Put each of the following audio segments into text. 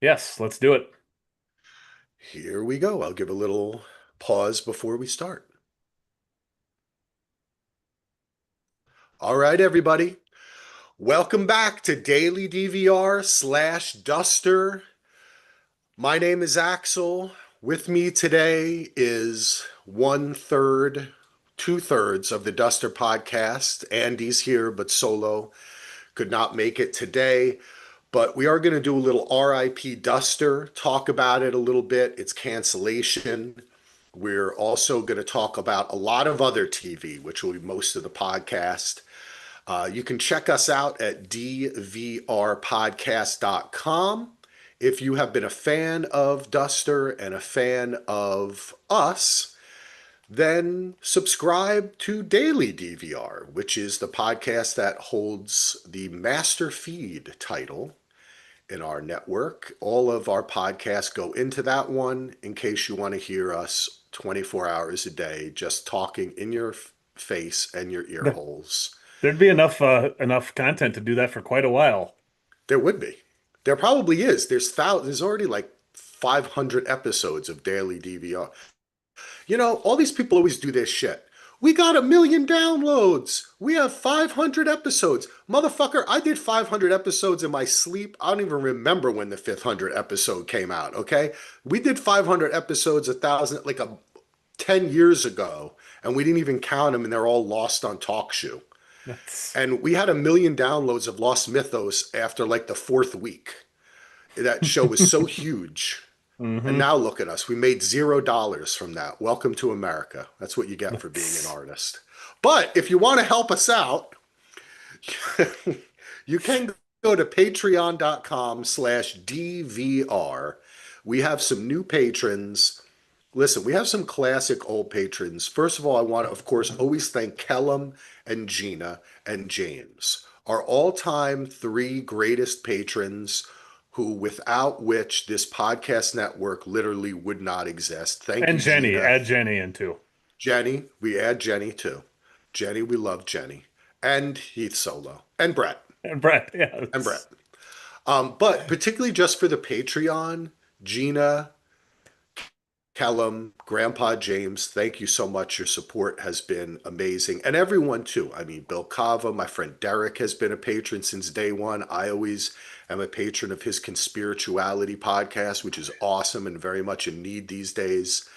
Yes, let's do it. Here we go. I'll give a little pause before we start. All right, everybody. Welcome back to Daily DVR/Duster. My name is Axel. With me today is one third, two thirds of the Duster podcast. Andy's here, but solo could not make it today. But we are going to do a little RIP Duster, talk about it a little bit, its cancellation. We're also going to talk about a lot of other TV, which will be most of the podcast. You can check us out at dvrpodcast.com. If you have been a fan of Duster and a fan of us, then subscribe to Daily DVR, which is the podcast that holds the master feed title in our network. All of our podcasts go into that one in case you want to hear us 24 hours a day, just talking in your face and your ear Th- holes. There'd be enough content to do that for quite a while. There would be. There probably is. There's already like 500 episodes of daily DVR. All these people always do this shit. We got 1 million downloads. We have 500 episodes. Motherfucker, I did 500 episodes in my sleep. I don't even remember when the 500 episode came out, okay? We did 500 episodes, 10 years ago, and we didn't even count them, and they're all lost on TalkShoe. That's And we had 1 million downloads of Lost Mythos after like the fourth week. That show was so huge. And hmm now look at us. We made $0 from that. Welcome to America. That's what you get for being an that's artist. But if you want to help us out, you can go to patreon.com/DVR. We have some new patrons. Listen, we have some classic old patrons. First of all, I want to, of course, always thank Kellum and Gina and James, our all-time three greatest patrons who without which this podcast network literally would not exist. Thank and you, Jenny, Gina. add Jenny in too. Jenny, we add Jenny too. Jenny, we love Jenny. And Heath Solo. And Brett. And Brett, yeah, And Brett. But particularly just for the Patreon, Gina, Kellum, Grandpa James, thank you so much. Your support has been amazing. And everyone too. I mean, Bill Cava, my friend Derek has been a patron since day one. I always am a patron of his Conspirituality podcast, which is awesome and very much in need these days.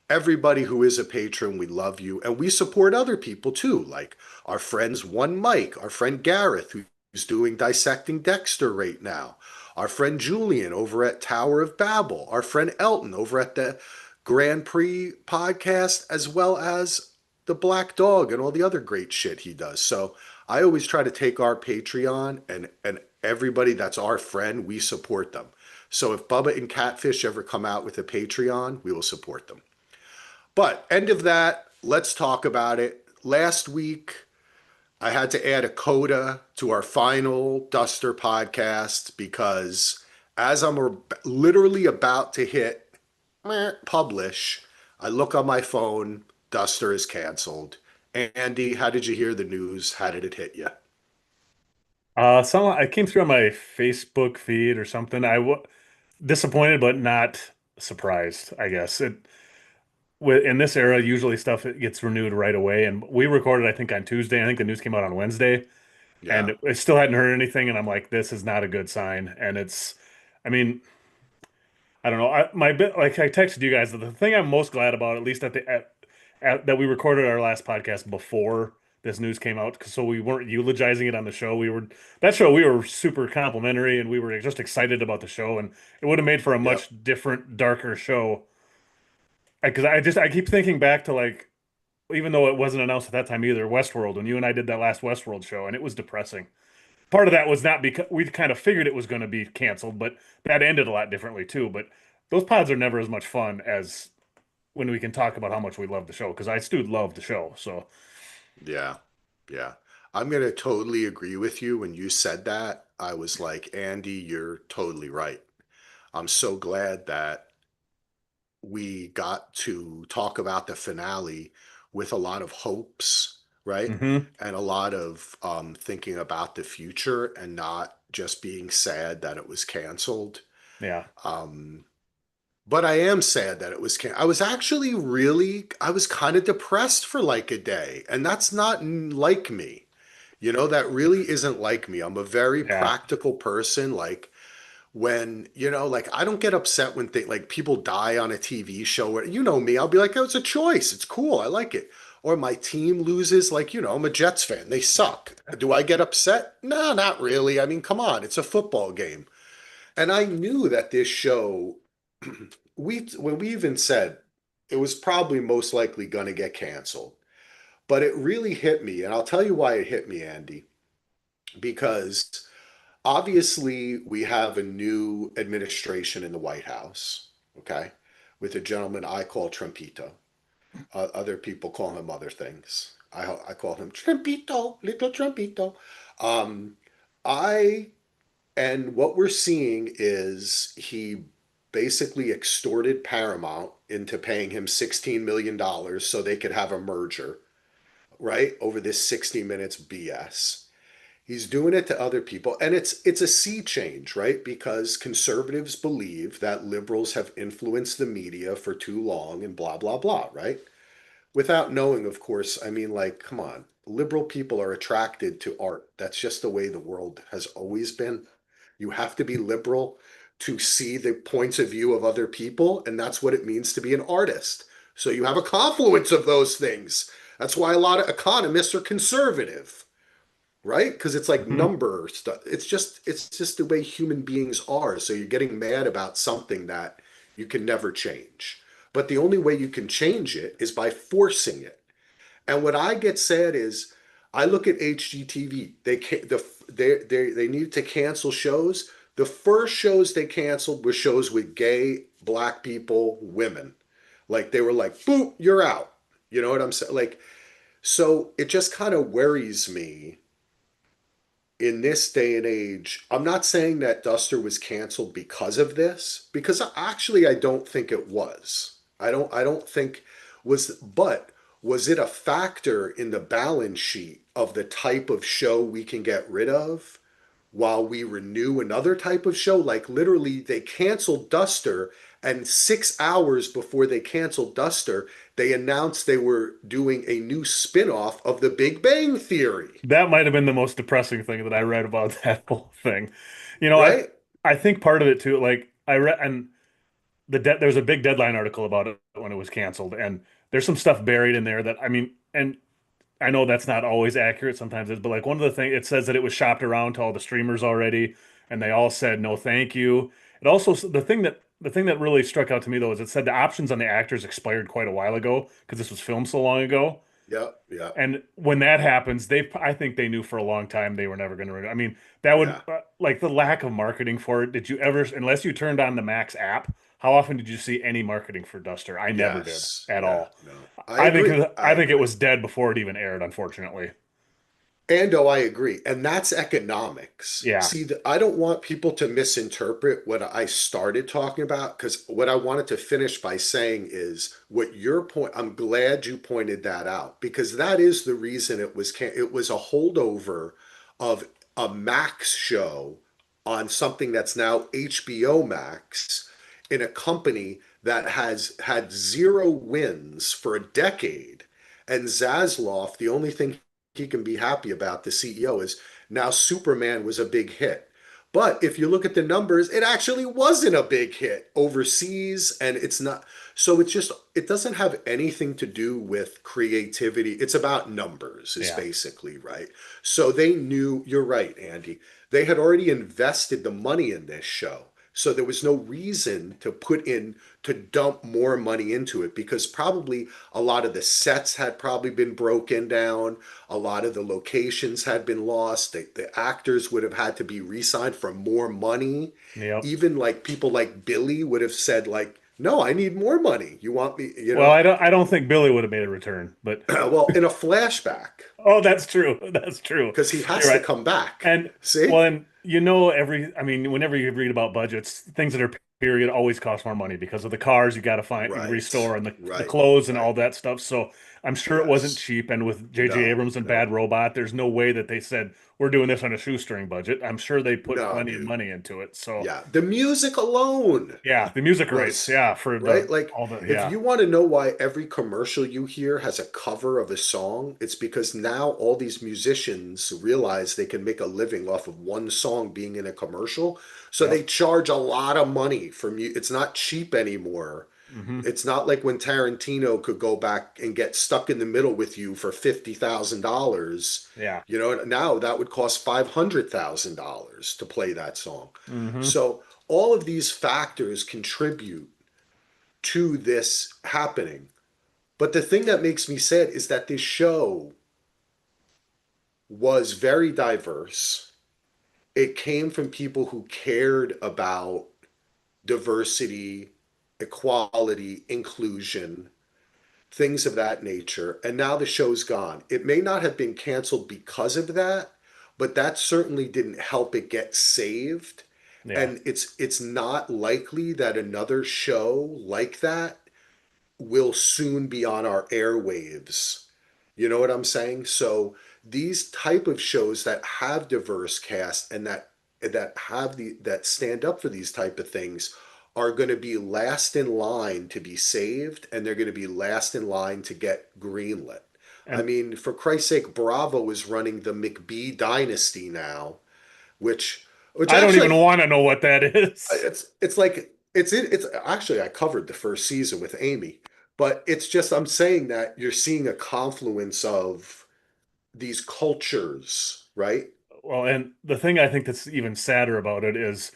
Everybody who is a patron, we love you. And we support other people too, like our friends One Mike, our friend Gareth, who's doing Dissecting Dexter right now, our friend Julian over at Tower of Babel, our friend Elton over at the Grand Prix podcast, as well as the Black Dog and all the other great shit he does. So I always try to take our Patreon and everybody that's our friend, we support them. So if Bubba and Catfish ever come out with a Patreon, we will support them. But end of that, let's talk about it. Last week, I had to add a coda to our final Duster podcast because as literally about to hit publish, I look on my phone, Duster is canceled. Andy, how did you hear the news? How did it hit you? Some I came through on my Facebook feed or something. Disappointed, but not surprised, I guess. In this era, usually stuff it gets renewed right away, and we recorded, I think, on Tuesday. I think the news came out on Wednesday, Yeah. and I still hadn't heard anything, and I'm like, this is not a good sign. And I mean, I don't know. My bit, like I texted you guys, the thing I'm most glad about, at least that we recorded our last podcast before this news came out, so we weren't eulogizing it on the show. We were super complimentary, and we were just excited about the show, and it would have made for a Yep. much different, darker show. Because I keep thinking back to like, even though it wasn't announced at that time either, Westworld, when you and I did that last Westworld show, and it was depressing. Part of that was not because we kind of figured it was going to be canceled, but that ended a lot differently too. But those pods are never as much fun as when we can talk about how much we love the show, because I still love the show. So, Yeah. Yeah. I'm going to totally agree with you. When you said that, I was like, Andy, you're totally right. I'm so glad that we got to talk about the finale with a lot of hopes, right? hmm And a lot of thinking about the future and not just being sad that it was canceled. Yeah. Um, but I am sad that it was I was actually really, I was kind of depressed for like a day, and that's not like me. You know, that really isn't like me. I'm a very Yeah. practical person. Like when, you know, like I don't get upset when like people die on a TV show or you know me, I'll be like, oh, it's a choice. It's cool. I like it. Or my team loses, like, you know, I'm a Jets fan. They suck. Do I get upset? No, not really. I mean, come on, it's a football game. And I knew that this show, when we even said it was probably most likely going to get canceled, but it really hit me. And I'll tell you why it hit me, Andy, because obviously we have a new administration in the White House, okay, with a gentleman I call Trumpito. Other people call him other things. I call him Trumpito, little Trumpito. Um, I and what we're seeing is he basically extorted Paramount into paying him $16 million so they could have a merger, right? Over this 60 minutes BS. He's doing it to other people, and it's a sea change, right? Because conservatives believe that liberals have influenced the media for too long and blah blah blah, right? Without knowing, of course, I mean, like, come on. Liberal people are attracted to art. That's just the way the world has always been. You have to be liberal to see the points of view of other people, and that's what it means to be an artist. So you have a confluence of those things. That's why a lot of economists are conservative, right? Because it's like Hmm. number stuff. It's just the way human beings are. So you're getting mad about something that you can never change. But the only way you can change it is by forcing it. And what I get sad is I look at HGTV. They needed to cancel shows. The first shows they canceled were shows with gay, black people, women. Like they were like, boop, you're out. You know what I'm saying? Like, so it just kind of worries me in this day and age. I'm not saying that Duster was canceled because of this, because actually I don't think it was. I don't think but was it a factor in the balance sheet of the type of show we can get rid of while we renew another type of show? Like literally they canceled Duster, and 6 hours before they canceled Duster, they announced they were doing a new spin-off of The Big Bang Theory, That might have been the most depressing thing that I read about that whole thing. right? I think part of it too, like I read and there's a big deadline article about it when it was canceled, and there's some stuff buried in there that I mean, and I know that's not always accurate. Sometimes it's, but like one of the things it says that it was shopped around to all the streamers already, and they all said no, thank you. It also the thing that really struck out to me though is it said the options on the actors expired quite a while ago because this was filmed so long ago. Yep, yep, And when that happens, I think they knew for a long time they were never going to renew. I mean, that would yeah. like the lack of marketing for it. Did you ever, unless you turned on the Max app, how often did you see any marketing for Duster? I never did Yes. at Yeah. all. No. I agree. I I think it agree. was dead before it even aired, unfortunately. And oh, I agree. And that's economics. Yeah, See, I don't want people to misinterpret what I started talking about, because what I wanted to finish by saying is what your point, I'm glad you pointed that out, because that is the reason it was a holdover of a Max show on something that's now HBO Max in a company that has had zero wins for a decade. And Zasloff, the only thing he can be happy about, the CEO, is now Superman was a big hit. But if you look at the numbers, it actually wasn't a big hit overseas, and it's not. So it doesn't have anything to do with creativity. It's about numbers, is yeah. basically right. So they knew, you're right, Andy. They had already invested the money in this show. So there was no reason to dump more money into it, because probably a lot of the sets had probably been broken down. A lot of the locations had been lost. The actors would have had to be re-signed for more money. Yep. Even like people like Billy would have said like, no, I need more money. You want me, Well, I don't think Billy would have made a return, but well, in a flashback, oh, that's true. That's true. because he You're has to right. come back. And See? well, and I mean, whenever you read about budgets, things that are period always cost more money because of the cars you got to find, Right. restore, and the Right. clothes and all Right. that stuff. So I'm sure it wasn't Yes. cheap. And with J.J. No, Abrams and Bad no, Robot, there's no way that they said we're doing this on a shoestring budget. I'm sure they put no, plenty of dude. money into it. So Yeah. The music alone yeah, the music rights, was, yeah, for right? the Like, all the if yeah. you want to know why every commercial you hear has a cover of a song, it's because now all these musicians realize they can make a living off of one song being in a commercial. So Yep. they charge a lot of money for mu It's not cheap anymore. Hmm. It's not like when Tarantino could go back and get stuck in the middle with you for $50,000. Yeah. You know, now that would cost $500,000 to play that song. Hmm. So all of these factors contribute to this happening. But the thing that makes me sad is that this show was very diverse. It came from people who cared about diversity, equality, inclusion, things of that nature. And now the show's gone. It may not have been canceled because of that, but that certainly didn't help it get saved. Yeah. And it's not likely that another show like that will soon be on our airwaves. You know what I'm saying? So these type of shows that have diverse cast and that stand up for these type of things are going to be last in line to be saved, and they're going to be last in line to get greenlit. I And mean, for Christ's sake, Bravo is running the McBee dynasty now, which I don't even actually want to know what that is. it's like it's actually I covered the first season with Amy, but it's just I'm saying that you're seeing a confluence of these cultures, right? Well, and the thing I think that's even sadder about it is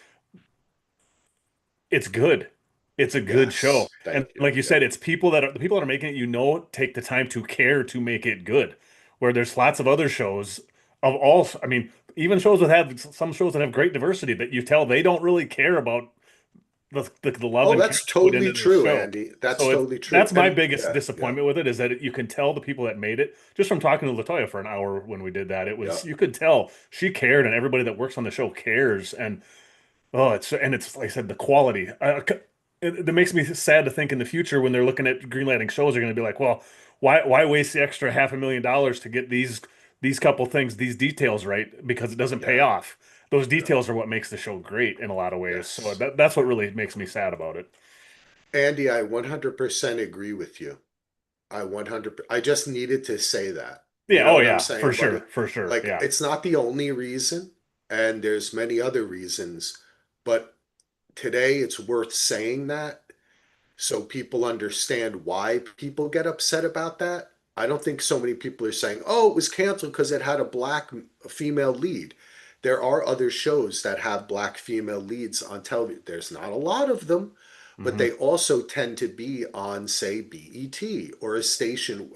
it's good. It's a good show. Yes, And thank you. like you Yeah, said, it's people that are the people that are making it, take the time to care to make it good. Where there's lots of other shows of all, I mean, even shows that have some shows that have great diversity that you tell they don't really care about the love oh, and care that's they put totally into their true, show. Andy. That's So it's totally true. that's my And biggest yeah, yeah, disappointment with it is that you can tell the people that made it just from talking to Latoya for an hour when we did that. It yeah, was you could tell she cared and everybody that works on the show cares and oh, it's like I said, the quality. It makes me sad to think in the future when they're looking at greenlighting shows, they're going to be like, well, why waste the extra $500,000 to get these couple things, these details right because it doesn't pay yeah, off. Those yeah. details are what makes the show great in a lot of ways. So Yes. that's what really makes me sad about it. Andy, I 100% agree with you. I just needed to say that. You Yeah. know Oh what I'm yeah. For saying, buddy? sure. For sure. Like, Yeah. it's not the only reason, and there's many other reasons, but today it's worth saying that so people understand why people get upset about that. I don't think so many people are saying, oh, it was canceled because it had a black female lead. There are other shows that have black female leads on television. There's not a lot of them, but Hmm. they also tend to be on, say, BET or a station.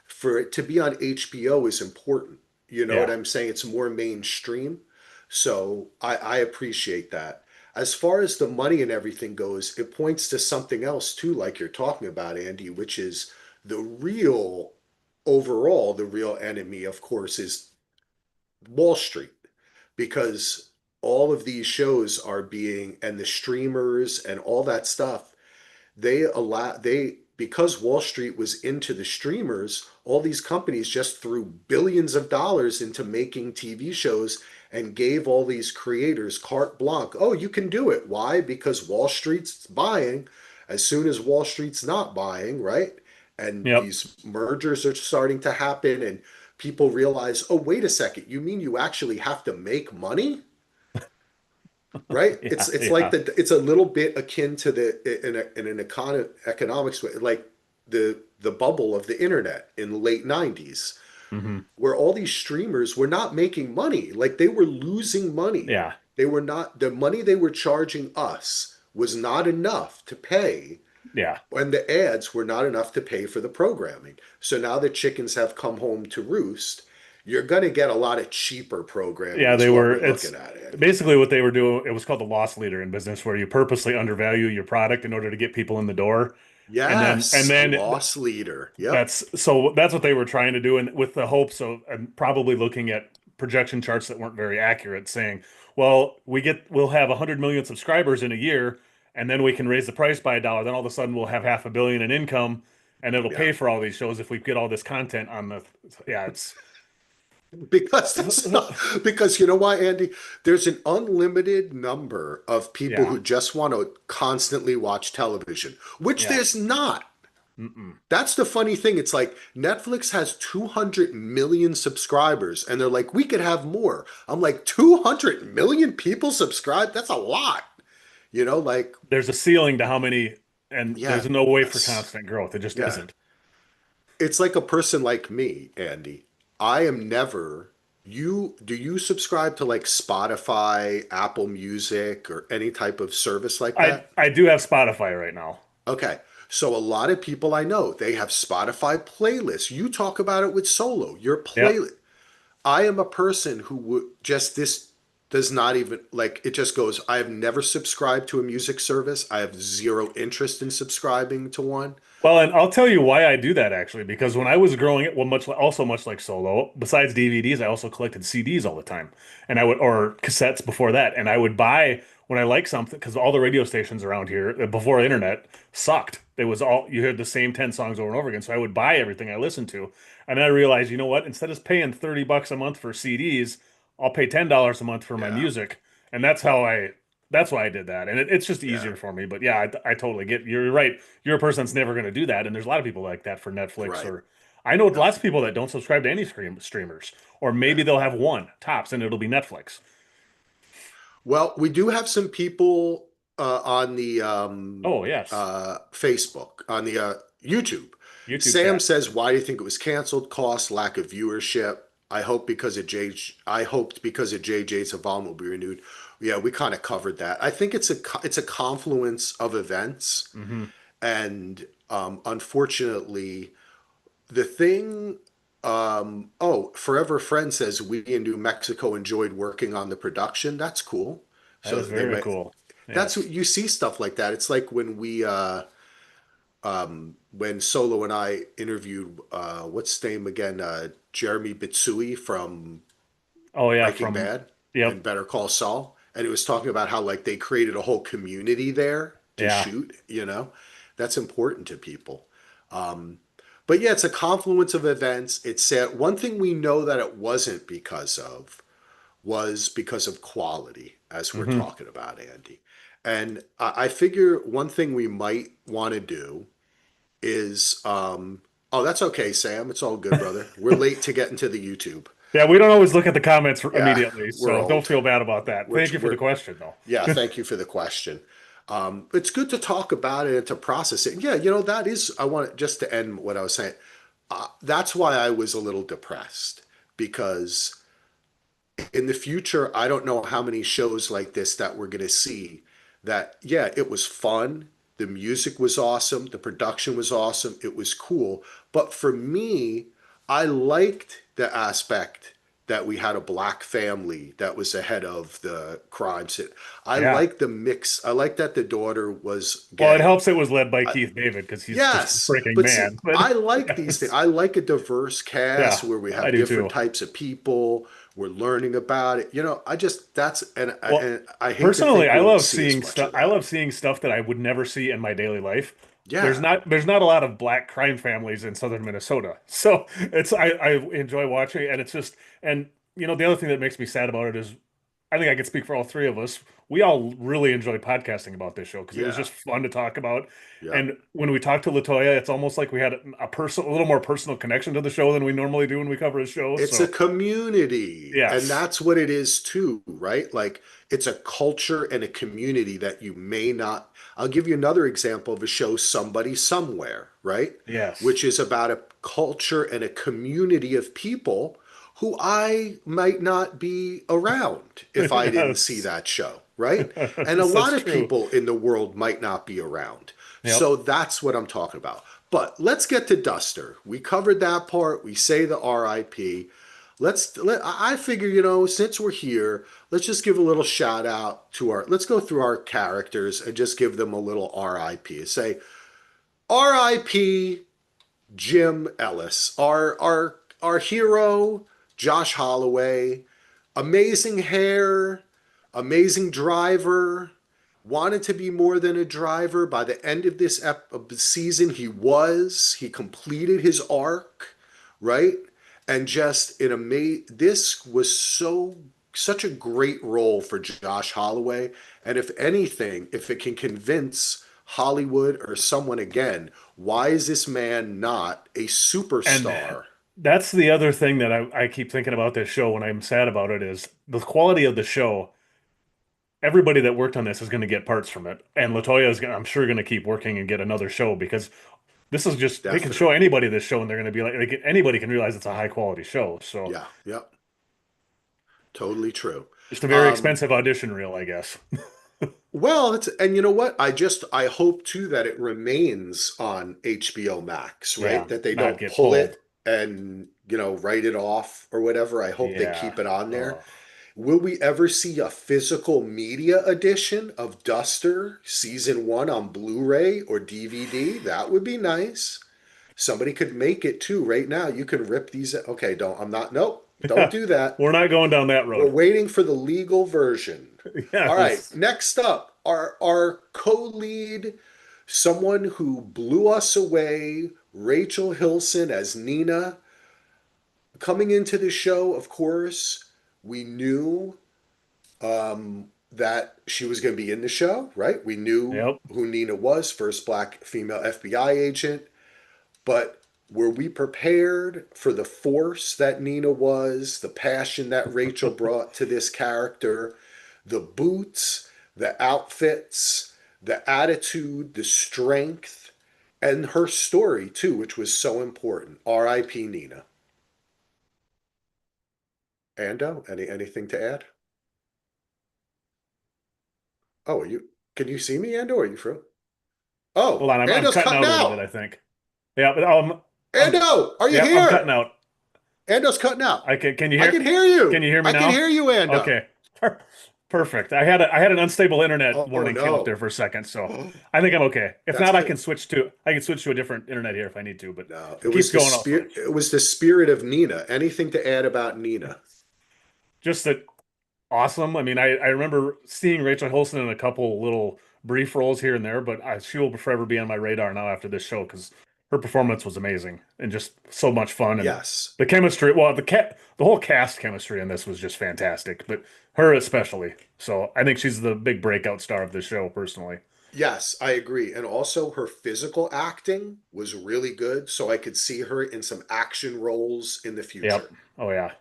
For it to be on HBO is important. You know what Yeah. I'm saying? It's more mainstream. So I appreciate that. As far as the money and everything goes, it points to something else too, like you're talking about, Andy, which is the real, overall, the real enemy, of course, is Wall Street, because all of these shows are being, and the streamers and all that stuff, they because Wall Street was into the streamers, all these companies just threw billions of dollars into making TV shows and gave all these creators carte blanche. Oh, you can do it. Why? Because Wall Street's buying. As soon as Wall Street's not buying, right? And Yep. these mergers are starting to happen, and people realize, oh, wait a second, you mean you actually have to make money? Right? It's Yeah. it's like Yeah. it's a little bit akin to the in an economics way, like the bubble of the internet in the late 90s, Hmm. where all these streamers were not making money. Like, they were losing money. Yeah. They were not, the money they were charging us was not enough to pay, Yeah. and the ads were not enough to pay for the programming. So now the chickens have come home to roost. You're going to get a lot of cheaper programming Yeah, is they what were. we're It's looking at, Andy. basically what they were doing. It was called the loss leader in business, where you purposely undervalue your product in order to get people in the door, and Yes, a then loss leader. Yep. that's what they were trying to do, and with the hopes of and probably looking at projection charts that weren't very accurate, saying, well, we'll have 100 million subscribers in a year, and then we can raise the price by $1. Then all of a sudden we'll have 500 million in income, and it'll Yeah. pay for all these shows if we get all this content on the. Yeah, it's. Because it's not, because you know why, Andy? There's an unlimited number of people Yeah, who just want to constantly watch television, which yeah. there's not. Mm-mm. That's the funny thing. It's like Netflix has 200 million subscribers, and they're like, we could have more. I'm like, 200 million people subscribe? That's a lot. Like, There's a ceiling to how many, and yeah, there's no way for yes, constant growth. It just yeah. isn't. It's like a person like me, Andy. I am never. Do you subscribe to like Spotify, Apple Music, or any type of service like I that? I do have Spotify right now. Okay. So a lot of people I know, they have Spotify playlists. You talk about it with Solo, your Yep. playlist. I am a person who would just this does not even like it just goes, I have never subscribed to a music service. I have zero interest in subscribing to one. Well, and I'll tell you why I do that actually, because when I was growing it, well, much like Solo, besides DVDs, I also collected CDs all the time, and I would or cassettes before that, and I would buy when I like something because all the radio stations around here before internet sucked. It was all you heard the same 10 songs over and over again, so I would buy everything I listened to, and then I realized, you know what? Instead of paying $30 a month for CDs, I'll pay $10 a month for my Yeah. music, and that's why I did that, and it's just Yeah. easier for me. But yeah, I totally get you're right. You're a person that's never going to do that, and there's a lot of people like that for Netflix Right. or I know Yep. lots of people that don't subscribe to any streamers, or maybe Yeah. they'll have one tops, and it'll be Netflix. Well, we do have some people on the Oh yes, Facebook, on the YouTube. YouTube Sam chat. says, "Why do you think it was canceled? Cost, lack of viewership. I hoped because of JJ's Evolve will be renewed." Yeah, we kind of covered that. I think it's a confluence of events, Hmm. and unfortunately, the thing. Oh, Forever Friend says we in New Mexico enjoyed working on the production. That's cool. That So is they very might. cool. That's what Yes. you see stuff like that. It's like when Solo and I interviewed what's his name again, Jeremy Bitsui from Oh yeah, Breaking from Bad yep. and Better Call Saul, and it was talking about how like they created a whole community there to Yeah. shoot. That's important to people. Um, but yeah, it's a confluence of events. It's sad. One thing we know that it wasn't because of was because of quality, as we're Hmm. talking about, Andy. And I figure one thing we might want to do is, oh, that's okay, Sam. It's all good, brother. We're late to get into the YouTube. Yeah, we don't always look at the comments Yeah, immediately, we're so don't old. feel bad about that. We're, Thank you for the we're, question, though. yeah, thank you for the question. It's good to talk about it and to process it. Yeah, that is, I want just to end what I was saying. That's why I was a little depressed because in the future, I don't know how many shows like this that we're going to see that, yeah, it was fun. The music was awesome. The production was awesome. It was cool. But for me, I liked the aspect that we had a black family that was ahead of the crimes. I Yeah. like the mix. I like that the daughter was Well, it gay. helps it was led by I, Keith David because he's just a Yes, freaking but see, man. But I like these things. yes. I like a diverse cast Yeah, where we I have do different too. types of people. We're learning about it. I just that's Well, and I hate to personally, think we won't see as much of I that. love seeing stuff that I would never see in my daily life. Yeah, There's not a lot of black crime families in southern Minnesota. So I enjoy watching it and it's just and the other thing that makes me sad about it is I think I could speak for all three of us. We all really enjoy podcasting about this show because it was yeah, just fun to talk about. yep. And when we talked to Latoya, it's almost like we had a little more personal connection to the show than we normally do when we cover a show. It's a So community, and yes, that's what it is too, right? Like it's a culture and a community that you may not. I'll give you another example of a show, Somebody Somewhere, right? yes, Which is about a culture and a community of people who I might not be around if I didn't see yes, that show, right? And a that's lot of true. people in the world might not be around. Yep. So that's what I'm talking about. But let's get to Duster. We covered that part. We say the RIP. I figure, since we're here, let's just give a little shout out to let's go through our characters and just give them a little RIP. Say RIP Jim Ellis, our hero, Josh Holloway, amazing hair, amazing driver, wanted to be more than a driver. By the end of this of the season, he completed his arc, right? And just in a this was such a great role for Josh Holloway. And if anything, if it can convince Hollywood or someone again, why is this man not a And superstar? that's the other thing that I keep thinking about this show when I'm sad about it is the quality of the show. Everybody that worked on this is going to get parts from it, and Latoya is, I'm sure, going to keep working and get another show because this is just they can show Definitely. anybody this show and they're going to be like anybody can realize it's a high quality show. So Yeah, yep, totally true. just a very Um, expensive audition reel, I guess. Well, and you know what? I hope too that it remains on HBO Max, right? Yeah, That they not don't get pull pulled. it and, write it off or whatever. I hope they Yeah. keep it on there. Oh. Will we ever see a physical media edition of Duster season 1 on Blu-ray or DVD? That would be nice. Somebody could make it too right now. You can rip these. Okay, nope, don't Yeah. do that. We're not going down that We're road. waiting for the legal version. All right, Yes. next up, our co-lead, someone who blew us away, Rachel Hilson as Nina. Coming into the show, of course, we knew that she was going to be in the show, right? We knew Yep. who Nina was, first black female FBI agent. But were we prepared for the force that Nina was, the passion that Rachel brought to this character, the boots, the outfits, the attitude, the strength, and her story too, which was so important. R.I.P. Nina. Ando, anything to add? Oh, can you see me, Ando? Are you through? Hold Oh, on, I'm Ando's cutting cutting out a little bit, out. I think. Yeah, but I'm Ando, are you yeah, I'm cutting here? out. Ando's cutting out. I can you I can hear hear can you. you hear me I can now? hear you, Ando. Okay. Perfect. I had an unstable internet Oh warning came up there no. for a second, so I think I'm okay. If That's not, good. I can switch to a different internet here if I need to, but No, if it keeps going, I'll switch. it was the spirit of Nina. Anything to add about Nina? Just that awesome. I mean, I remember seeing Rachel Holson in a couple little brief roles here and there, but she will forever be on my radar now after this show because her performance was amazing and just so much fun and Yes. the chemistry. Well, the whole cast chemistry in this was just fantastic, but her especially. So I think she's the big breakout star of the show, personally. Yes, I agree. And also her physical acting was really good, so I could see her in some action roles in the Yep. future. Oh yeah.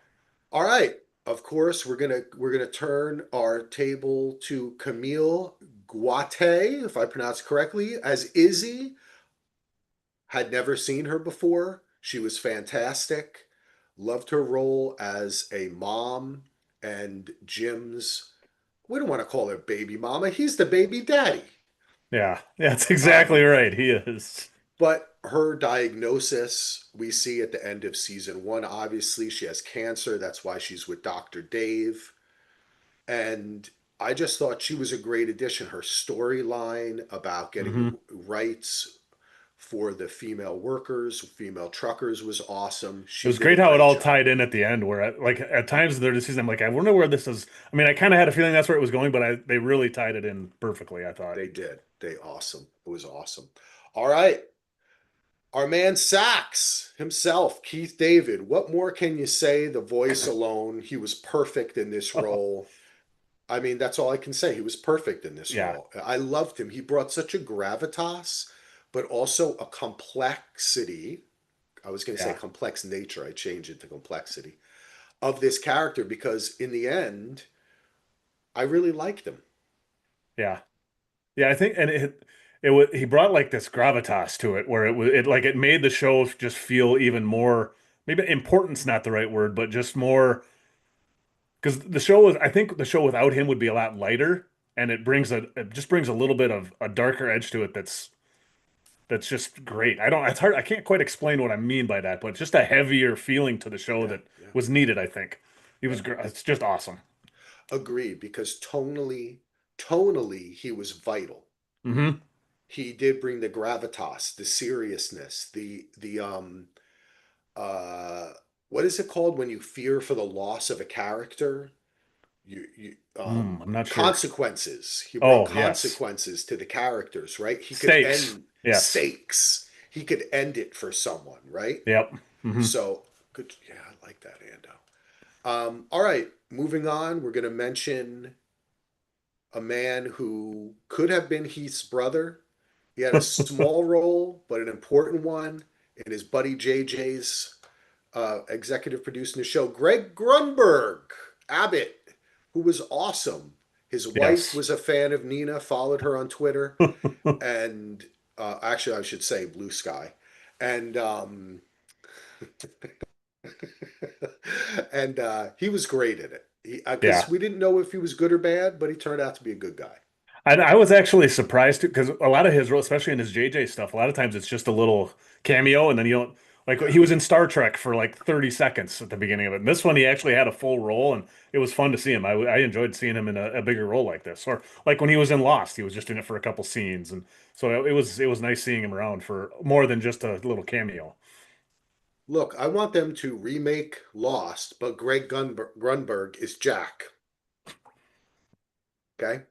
All right. Of course, we're gonna turn our table to Camille Guate, if I pronounce it correctly, as Izzy. Had never seen her before. She was fantastic. Loved her role as a mom and Jim's, we don't want to call her baby mama. He's the baby daddy. Yeah. Yeah, that's exactly Um, right. He is. but her diagnosis, we see at the end of season 1, obviously, she has cancer. That's why she's with Dr. Dave. And I just thought she was a great addition. Her storyline about getting Hmm. rights for the female workers, female truckers was awesome. It She was did a great how it great all job. tied in at the end, where like at times in the season, I'm like, I wonder where this is. I mean, I kind of had a feeling that's where it was going, but they really tied it in perfectly, I thought. They did. They awesome. It was awesome. All right. Our man Sax himself, Keith David. What more can you say? The voice alone. He was perfect in this role. I mean, that's all I can say. He was perfect in this Yeah, role. I loved him. He brought such a gravitas, but also a complexity. I was going to say yeah, complex nature. I changed it to complexity of this character because in the end, I really liked him. yeah, yeah. I think, and he brought like this gravitas to it, where it made the show just feel even more. Maybe importance not the right word, but just more because the show was. I think the show without him would be a lot lighter, and it just brings a little bit of a darker edge to it. That's just great. I don't. It's hard. I can't quite explain what I mean by that, but just a heavier feeling to the show Yeah, that yeah, was needed. I think he was. yeah. It's just awesome. Agreed, because tonally, he was vital. Hmm. He did bring the gravitas, the seriousness, the uh what is it called when you fear for the loss of a character? I'm not sure. consequences. He brought Oh, yes. consequences to the characters, right? He could Stakes. end Yes. stakes. He could end it for someone, right? Yep. Hmm. So good. Yeah, I like that, Ando. All right, moving on. We're going to mention a man who could have been Heath's brother. He had a small role, but an important one in his buddy JJ's executive producing the show. Greg Grunberg, Abbott, who was awesome. His wife Yes. was a fan of Nina, followed her on Twitter, and actually, I should say Blue Sky, and and he was great in it. Because Yeah. we didn't know if he was good or bad, but he turned out to be a good guy. I was actually surprised too, because a lot of his role, especially in his JJ stuff, a lot of times it's just a little cameo, and then you don't like Yeah. he was in Star Trek for like 30 seconds at the beginning of it. And this one, he actually had a full role, and it was fun to see him. I enjoyed seeing him in a bigger role like this, or like when he was in Lost, he was just in it for a couple scenes, and so it was nice seeing him around for more than just a little cameo. Look, I want them to remake Lost, but Grunberg is Jack. Okay?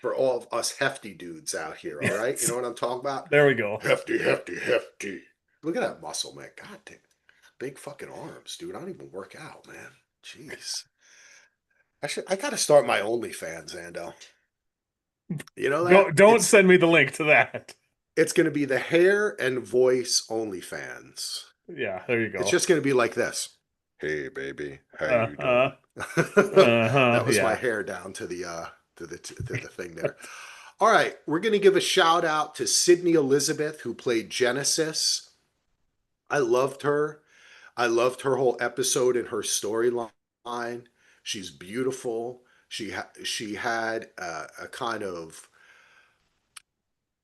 For all of us hefty dudes out here, all right? You Yes. know what I'm talking about? There we go. Hefty, hefty, hefty. Look at that muscle, man. God damn. Big fucking arms, dude. I don't even work out, man. Jeez. I gotta start my OnlyFans, Ando. You know that? Don't send me the link to that. It's gonna be the hair and voice OnlyFans. Yeah, there you It's go. just gonna be like this. Hey baby, how Uh, you uh, doing? uh-huh, That was my yeah. hair down to the thing there. All right, we're going to give a shout out to Sydney Elizabeth who played Genesis. I loved her. I loved her whole episode and her storyline. She's beautiful. She had a kind of,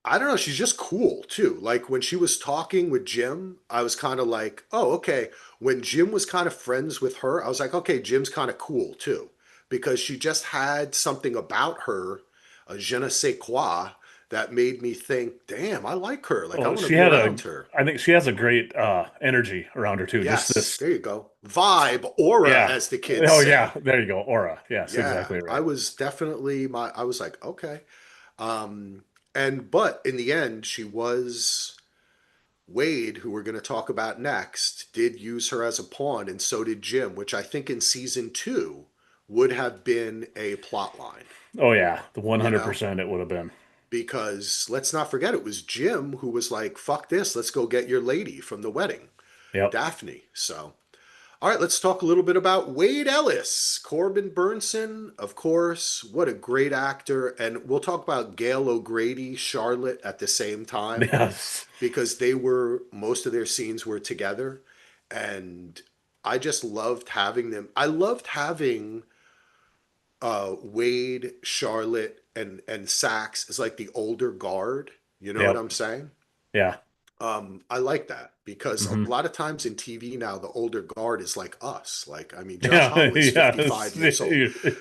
I don't know, she's just cool too. Like when she was talking with Jim, I was kind of like, oh, okay. When Jim was kind of friends with her, I was like, okay, Jim's kind of cool too. Because she just had something about her, a je ne sais quoi, that made me think, damn, I like her. Like I Well, want to she be had a, around her. I think she has a great energy around her too. Just Yes, this, there you go. Vibe, aura, yeah. as the kids Oh yeah, say. there you go. Aura. Yes, Yeah, exactly I right. was definitely I was like, okay. Um, but in the end, she was Wade, who we're going to talk about next, did use her as a pawn, and so did Jim, which I think in season two would have been a plot line, Oh yeah, the you know? 100% it would have been. Because let's not forget, it was Jim who was like, fuck this, let's go get your lady from the wedding, Yep. Daphne. So, all right, let's talk a little bit about Wade Ellis. Corbin Burnson, of course, what a great actor. And we'll talk about Gail O'Grady, Charlotte at the same time Yes. because they were, most of their scenes were together. And I just loved having them. I loved having Wade, Charlotte, and Sax as like the older guard. You know what Yep. I'm saying? Yeah. I like that because a Hmm. lot of times in TV now, the older guard is like us. Like, I mean, Josh Yeah. Holloway's Yes. 55 years old.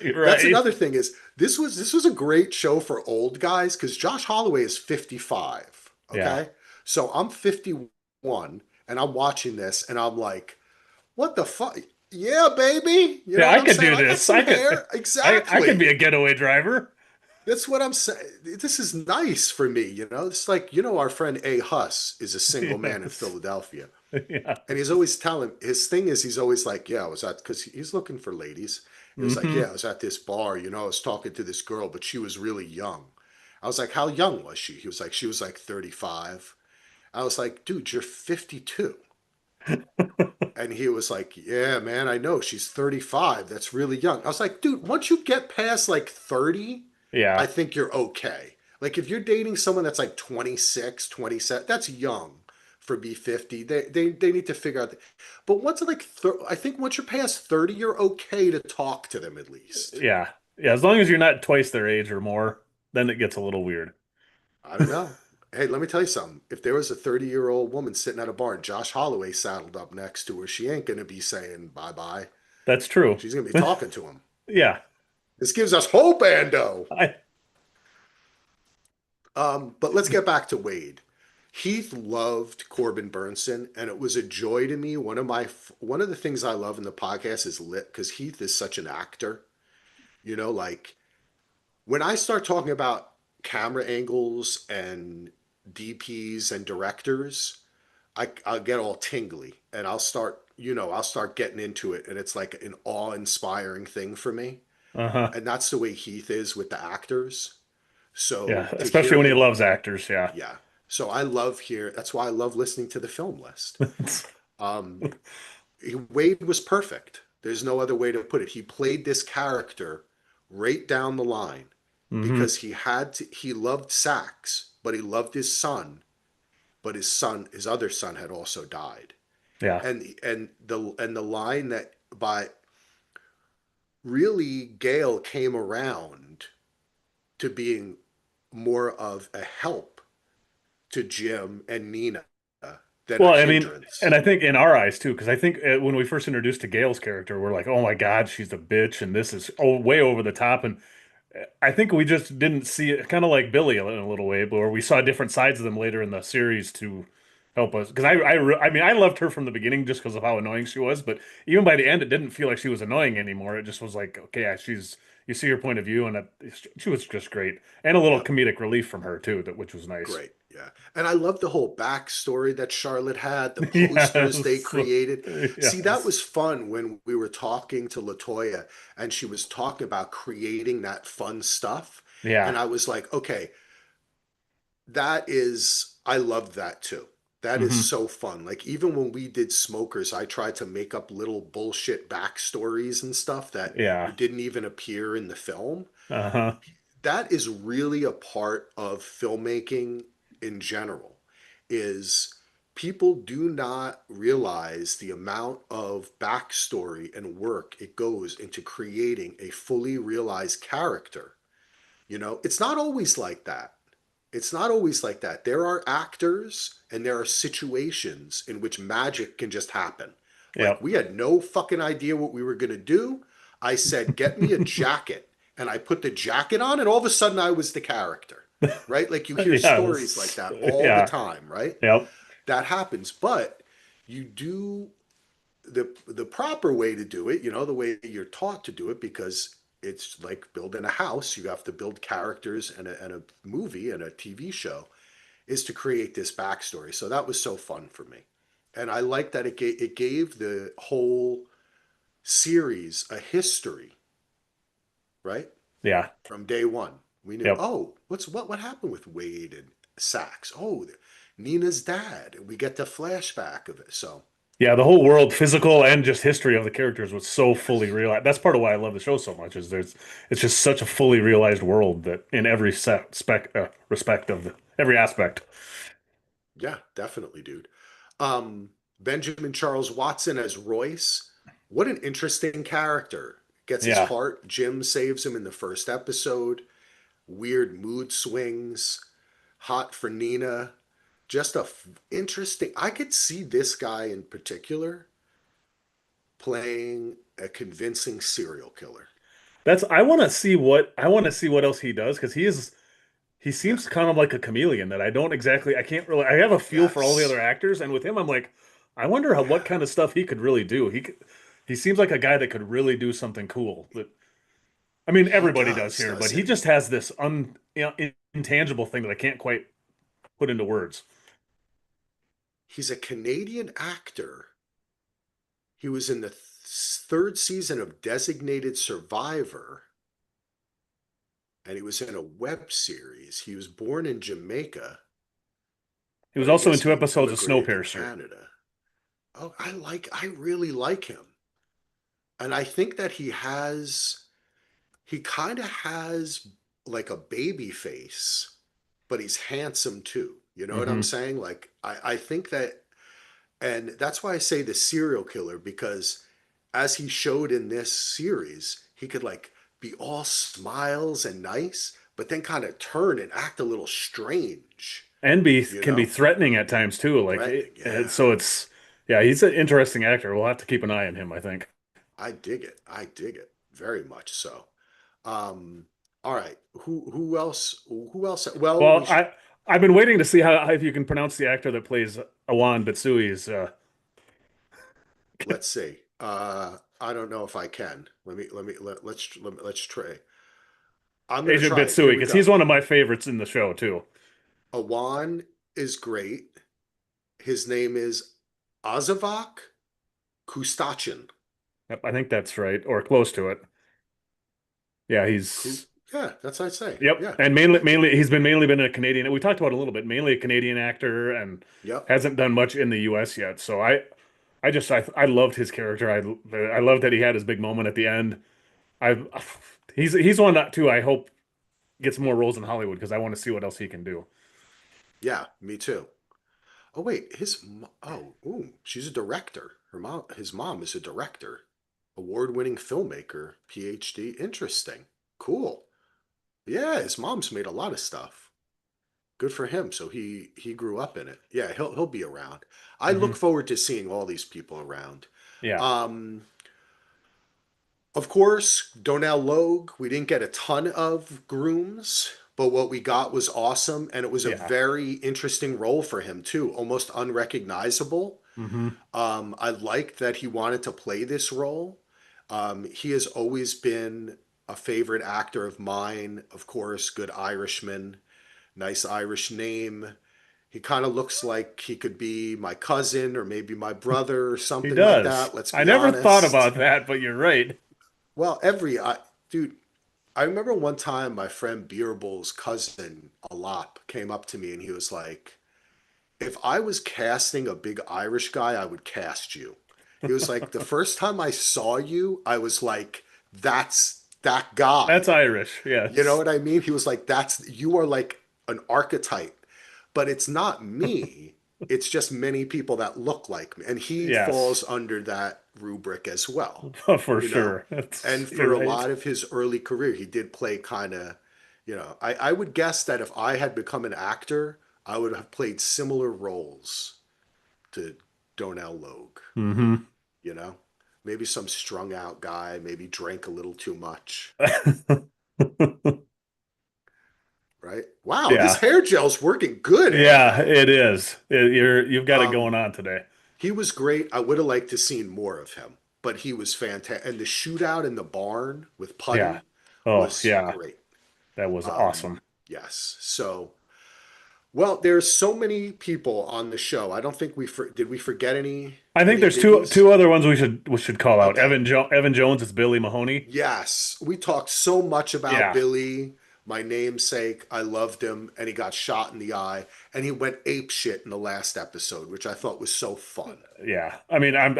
You're That's right. another thing is this was a great show for old guys because Josh Holloway is 55. Yeah. Okay. So I'm 51 and I'm watching this and I'm like, what the fuck? Yeah, baby. You know Yeah, what I I'm could saying? do I got this. some I could. hair. I could be Exactly. a getaway driver. That's what I'm saying. This is nice for me, you know. It's like, our friend A. Huss is a single man in Yes. Philadelphia. Yeah. And he's always telling his thing is he's always like, yeah, I was at because he's looking for ladies. He was like, Hmm. yeah, I was at this bar, I was talking to this girl, but she was really young. I was like, how young was she? He was like, she was like 35. I was like, dude, you're 52. And he was like, yeah, man, I know she's 35. That's really young. I was like, dude, once you get past like 30, I Yeah. think you're okay. Like if you're dating someone that's like 26, 27, that's young for B50. They need to figure out. But once I think once you're past 30, you're okay to talk to them at least. Yeah. Yeah. As long as you're not twice their age or more, then it gets a little weird. I don't know. Hey, let me tell you something. If there was a 30-year-old woman sitting at a bar and Josh Holloway saddled up next to her, she ain't going to be saying bye-bye. That's true. She's going to be talking to him. Yeah. This gives us hope, Ando. I But let's get back to Wade. Heath loved Corbin Burnson, and it was a joy to me. One of the things I love in the podcast is lit because Heath is such an actor. Like when I start talking about camera angles and DPs and directors, I'll get all tingly and I'll start getting into it. And it's like an awe inspiring thing for me. Uh-huh. And that's the way Heath is with the actors. Yeah, So to especially hear when he him, loves actors, yeah. yeah. So that's why I love listening to the film list. Um, Wade was perfect. There's no other way to put it. He played this character right down the line Hmm. because he loved sax, but he loved his son, but his other son had also died. Yeah. And the line that by really Gail came around to being more of a help to Jim and Nina than a Well, I mean, and hindrance. I think in our eyes too, because I think when we first introduced to Gail's character, we're like, "Oh my God, she's a bitch," and this is way over the top. And I think we just didn't see it, kind of like Billy in a little way, but where we saw different sides of them later in the series to help us. Because I mean, I loved her from the beginning just because of how annoying she was, but even by the end, it didn't feel like she was annoying anymore. It just was like, okay, yeah, you see her point of view, and she was just great, and a little Yep. comedic relief from her too, which was nice. Great. Yeah. And I love the whole backstory that Charlotte had, the posters they Yes, created. See, that yes, was fun when we were talking to Latoya and she was talking about creating that fun stuff. And yeah. I was like, okay, I loved that too. That is Hmm. so fun. Like, even when we did Smokers, I tried to make up little bullshit backstories and stuff that Yeah. didn't even appear in the film. Uh-huh. That is really a part of filmmaking in general, is people do not realize the amount of backstory and work it goes into creating a fully realized character. It's not always like that. It's not always like that. There are actors and there are situations in which magic can just happen. Like, Yep. we had no fucking idea what we were going to do. I said, get me a jacket. And I put the jacket on, and all of a sudden I was the character, right? Like, you hear stories like Yes. that all the Yeah. time, right? Yep. That happens. But you do the proper way to do it, the way you're taught to do it, because it's like building a house. You have to build characters and a movie and a TV show, is to create this backstory. So that was so fun for me. And I like that it gave the whole series a history, right? Yeah. From day one. We knew, Yep. oh, what happened with Wade and Sax? Oh, Nina's dad. And we get the flashback of it. So, Yeah, the whole world, physical and just history of the characters was so fully yes. realized. That's part of why I love the show so much, is it's just such a fully realized world that in every respect of every aspect. Yeah, definitely, dude. Benjamin Charles Watson as Royce. What an interesting character. Gets his Yeah. heart. Jim saves him in the first episode. Weird mood swings. Hot for Nina. Just interesting. I could see this guy in particular playing a convincing serial killer. That's I want to see what else he does because he Yeah. seems kind of like a chameleon that I can't really I have a feel for all the Yes. other actors and with him I'm like I wonder what Yeah. kind of stuff he could really do. He seems like a guy that could really do something cool. But I mean He everybody does does, here, but he doesn't just he? has this intangible thing that I can't quite put into words. He's a Canadian actor. He was in the third season of Designated Survivor, and he was in a web series. He was born in Jamaica, He was but I also in guess two he episodes of immigrated to Snowpiercer. Canada. Oh, I really like him. And I think that he kind of has like a baby face, but he's handsome too. You know what I'm Hmm. saying? Like, I think that, and that's why I say the serial killer, because as he showed in this series, he could like be all smiles and nice, but then kind of turn and act a little strange, And be you can be know? threatening at times too. Threatening. Yeah. So it's yeah, he's an interesting actor. We'll have to keep an eye on him, I think. I dig it. I dig it very much so. Um, all right. Who else? Who else? Well, we Well, should I've been waiting to see how if you can pronounce the actor that plays Awan Bitsui's let's see. I don't know if I can. Let's try. I'm gonna Agent try it. Here Bitsui, we because he's go. one of my favorites in the show too. Awan is great. His name is Azavak Kustachin. Yep, I think that's right, or close to it. Yeah, Ku, he's yeah, that's what I'd say. yep, Yeah, and mainly he's been mainly been a Canadian. We talked about it a little bit, mainly a Canadian actor, and yep, hasn't done much in the U.S. yet. So I loved his character. I loved that he had his big moment at the end. I he's one that too. I hope gets more roles in Hollywood because I want to see what else he can do. yeah. Me too. Oh wait, ooh, she's a director. His mom is a director, award-winning filmmaker, PhD. Interesting, cool. Yeah, his mom's made a lot of stuff. Good for him. So he grew up in it. Yeah, he'll be around. I Hmm. look forward to seeing all these people around. Yeah, Um, of course, Donnell Logue, we didn't get a ton of grooms, but what we got was awesome, and it was a yeah. very interesting role for him too, almost unrecognizable. Hmm. I liked that he wanted to play this role. He has always been a favorite actor of mine, of course, good Irishman, nice Irish name. He kind of looks like he could be my cousin or maybe my brother or He something like does. that. Let's I be never thought honest. about that, but you're right. Well, dude, I remember one time my friend Beerble's cousin, Alop, came up to me and he was like, if I was casting a big Irish guy, I would cast you. He was like, the first time I saw you, I was like, that's that That's guy. Irish. You know Yes. what I mean? He was like, you are like an archetype, but it's not me. It's just many people that look like me. And he Yes. falls under that rubric as well, For you know? sure. That's And you're for a right. lot of his early career, he did play kind of, I would guess that if I had become an actor, I would have played similar roles to Donnell Logue, Hmm. you know? Maybe some strung out guy, maybe drank a little too much, right? Wow, this Yeah. hair gel's working good, Yeah, Ando. it is. You've got it going Um, on today. he was great. I would have liked to seen more of him, but he was fantastic. And the shootout in the barn with Yeah. Putty Oh, was yeah. great. That was awesome. Yes. So, well, there's so many people on the show. I don't think did we forget I think any there's biggies? two other ones we should call out. Okay. Evan Jones is Billy Mahoney. Yes, we talked so much about Yeah. Billy, my namesake. I loved him, and he got shot in the eye, and he went ape shit in the last episode, which I thought was so fun. Yeah. I mean, I'm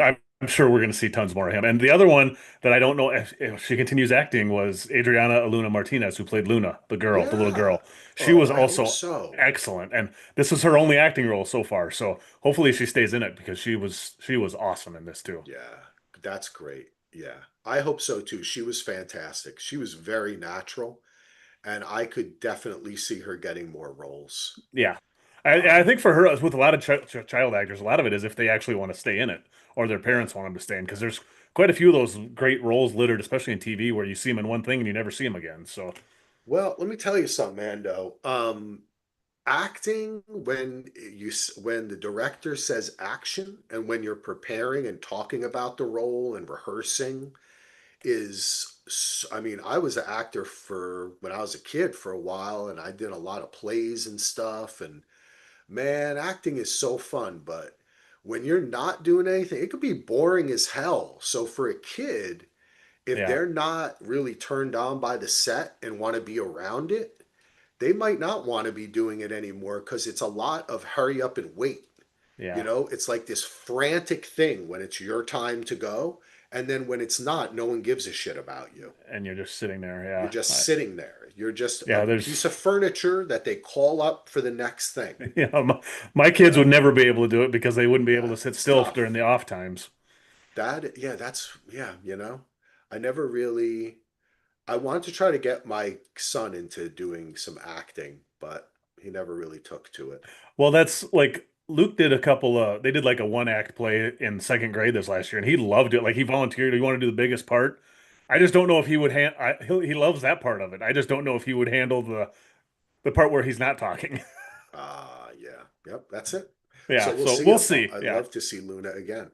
sure we're going to see tons more of him. And the other one that I don't know if she continues acting was Adriana Luna Martinez, who played Luna, the little Yeah. girl. She Oh, was I hope also so. excellent, and this was her only acting role so far. So hopefully she stays in it because she was awesome in this too. Yeah, that's great. Yeah, I hope so too. She was fantastic. She was very natural, and I could definitely see her getting more roles. Yeah. I Um, think for her, with a lot of child actors, a lot of it is if they actually want to stay in it or their yeah. parents want them to stay in, because there's quite a few of those great roles littered, especially in TV, where you see them in one thing and you never see them again. So, Well, let me tell you something, Mando. Acting when the director says action and when you're preparing and talking about the role and rehearsing I mean, I was an actor for when I was a kid for a while and I did a lot of plays and stuff and man, acting is so fun, but when you're not doing anything, it could be boring as hell. So for a kid, if yeah, they're not really turned on by the set and want to be around it, they might not want to be doing it anymore because it's a lot of hurry up and wait. You yeah. know, it's like this frantic thing when it's your time to go. And then when it's not, no one gives a shit about you. And you're just sitting there. You're Yeah. just sitting there. You're just a Yeah. piece of furniture that they call up for the next thing. My You kids would know, never be able to do it because they wouldn't be able yeah, to sit it's still during tough. the off times. Yeah, I never really, I wanted to try to get my son into doing some acting, but he never really took to it. Well, that's like Luke did they did like a one act play in second grade this last year, and he loved it. Like he volunteered, he wanted to do the biggest part. I just don't know if he would he loves that part of it. I just don't know if he would handle the part where he's not talking. Yeah, yep, that's it. So Yeah, we'll so see. we'll see. I'd Yeah. love to see Luna again.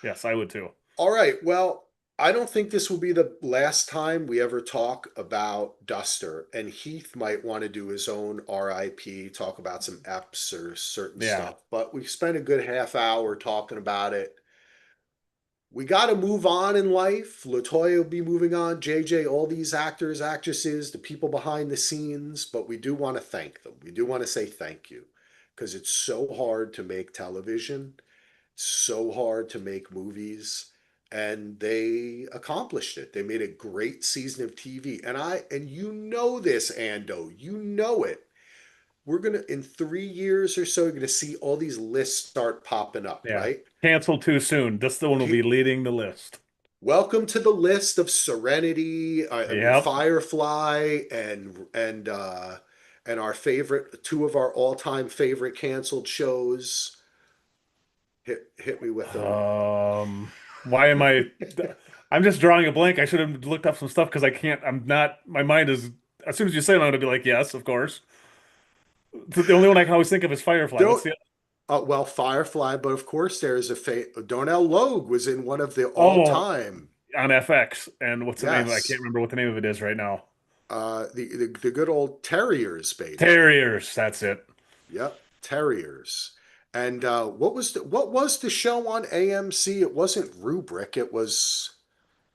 Yes, I would too. All right, well, I don't think this will be the last time we ever talk about Duster, and Heath might want to do his own RIP, talk about some eps or certain Yeah, stuff. But we spent a good half hour talking about it. We got to move on in life. Latoya will be moving on, JJ, all these actors, actresses, the people behind the scenes, but we do want to thank them. We do want to say thank you because it's so hard to make television, so hard to make movies, and they accomplished it. They made a great season of TV. And you know this, Ando, you know it. We're going to, in 3 years or so, you're going to see all these lists start popping up, yeah. right? Cancel too soon. This the one will be leading the list. Welcome to the list of Serenity. I mean Yep. Firefly and our favorite, two of our all-time favorite canceled shows. Hit me with them. Why am I? I'm just drawing a blank. I should have looked up some stuff because I can't. I'm not. My mind is. As soon as you say it, I'm going to be like, yes, of course. The only one I can always think of is Firefly. What's Don't the? well Firefly, but of course there's Darnell Logue was in one of the Oh, all-time. on FX. And what's the name? I can't Yes, remember what the name of it is right now. the good old Terriers, baby. Terriers. That's it. Yep, Terriers. And what was the show on AMC? It wasn't Rubric. It was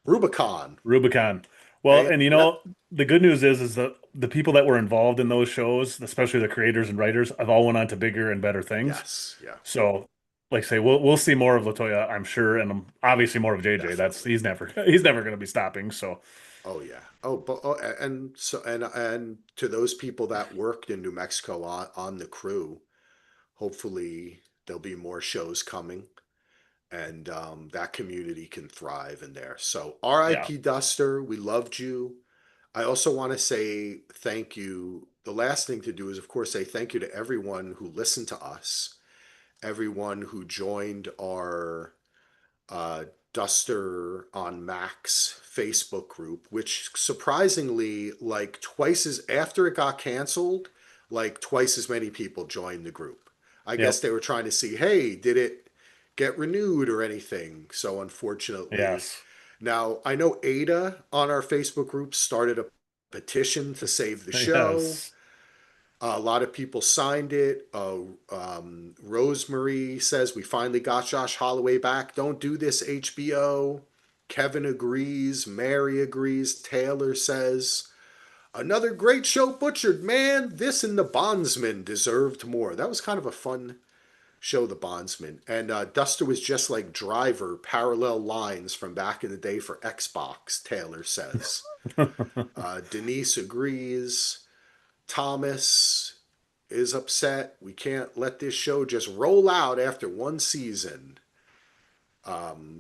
Rubicon. Rubicon. Well, and Yep. the good news is that the people that were involved in those shows, especially the creators and writers, have all went on to bigger and better things. Yes. Yeah. So, like I say, we'll see more of Latoya, I'm sure, and obviously more of JJ. That's Definitely. he's never going to be stopping. So, Oh yeah. Oh, but and so and to those people that worked in New Mexico on the crew, hopefully there'll be more shows coming, and that community can thrive in there. So yeah, R.I.P. Duster, we loved you. I also want to say thank you. The last thing to do is, of course, say thank you to everyone who listened to us, everyone who joined our uh, Duster on Max Facebook group, which surprisingly, like twice as after it got canceled, like twice as many people joined the group. I guess yep, they were trying to see, hey, did it get renewed or anything? So unfortunately, yes, now I know Ada on our Facebook group started a petition to save the show. yes, A lot of people signed it. Rosemary says we finally got Josh Holloway back. Don't do this, HBO. Kevin agrees. Mary agrees. Taylor says another great show butchered. Man, this and The Bondsman deserved more. That was kind of a fun show, The Bondsman. And Duster was just like Driver, parallel lines from back in the day for Xbox. Taylor says. Denise agrees. Thomas is upset. We can't let this show just roll out after one season.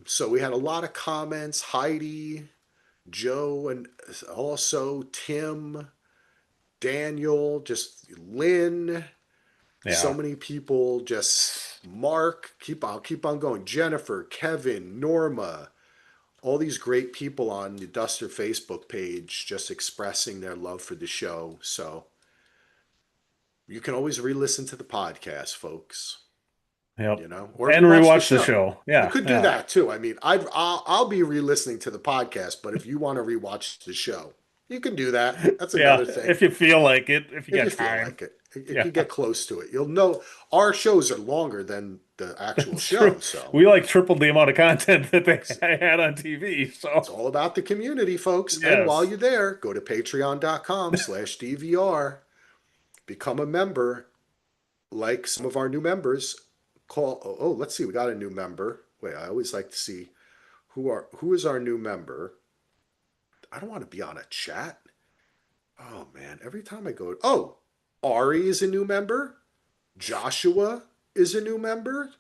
So we had a lot of comments. Heidi, Joe, and also Tim, Daniel, just Lynn. So yeah, many people. Just Mark. Keep on going. Jennifer, Kevin, Norma. All these great people on the Duster Facebook page just expressing their love for the show. So you can always re-listen to the podcast, folks. yep, Or and rewatch the rewatch the show. show. You Yeah, could do yeah, that too. I mean, I'll be re-listening to the podcast, but if you want to rewatch the show, you can do that. That's yeah. another thing. If you feel like it, if you If you got feel time, like it yeah. can get close to it. You'll know our shows are longer than the actual It's true. show, so We like tripled the amount of content that they it's, had on TV. it's So all about the community, folks. And while yes, you're there, go to patreon.com/DVR, become a member, like some of our new members. Let's see, we got a new member. Wait, I always like to see who is our new member. I don't want to be on a chat. Oh man, every time I go, Ari is a new member. Joshua is a new member.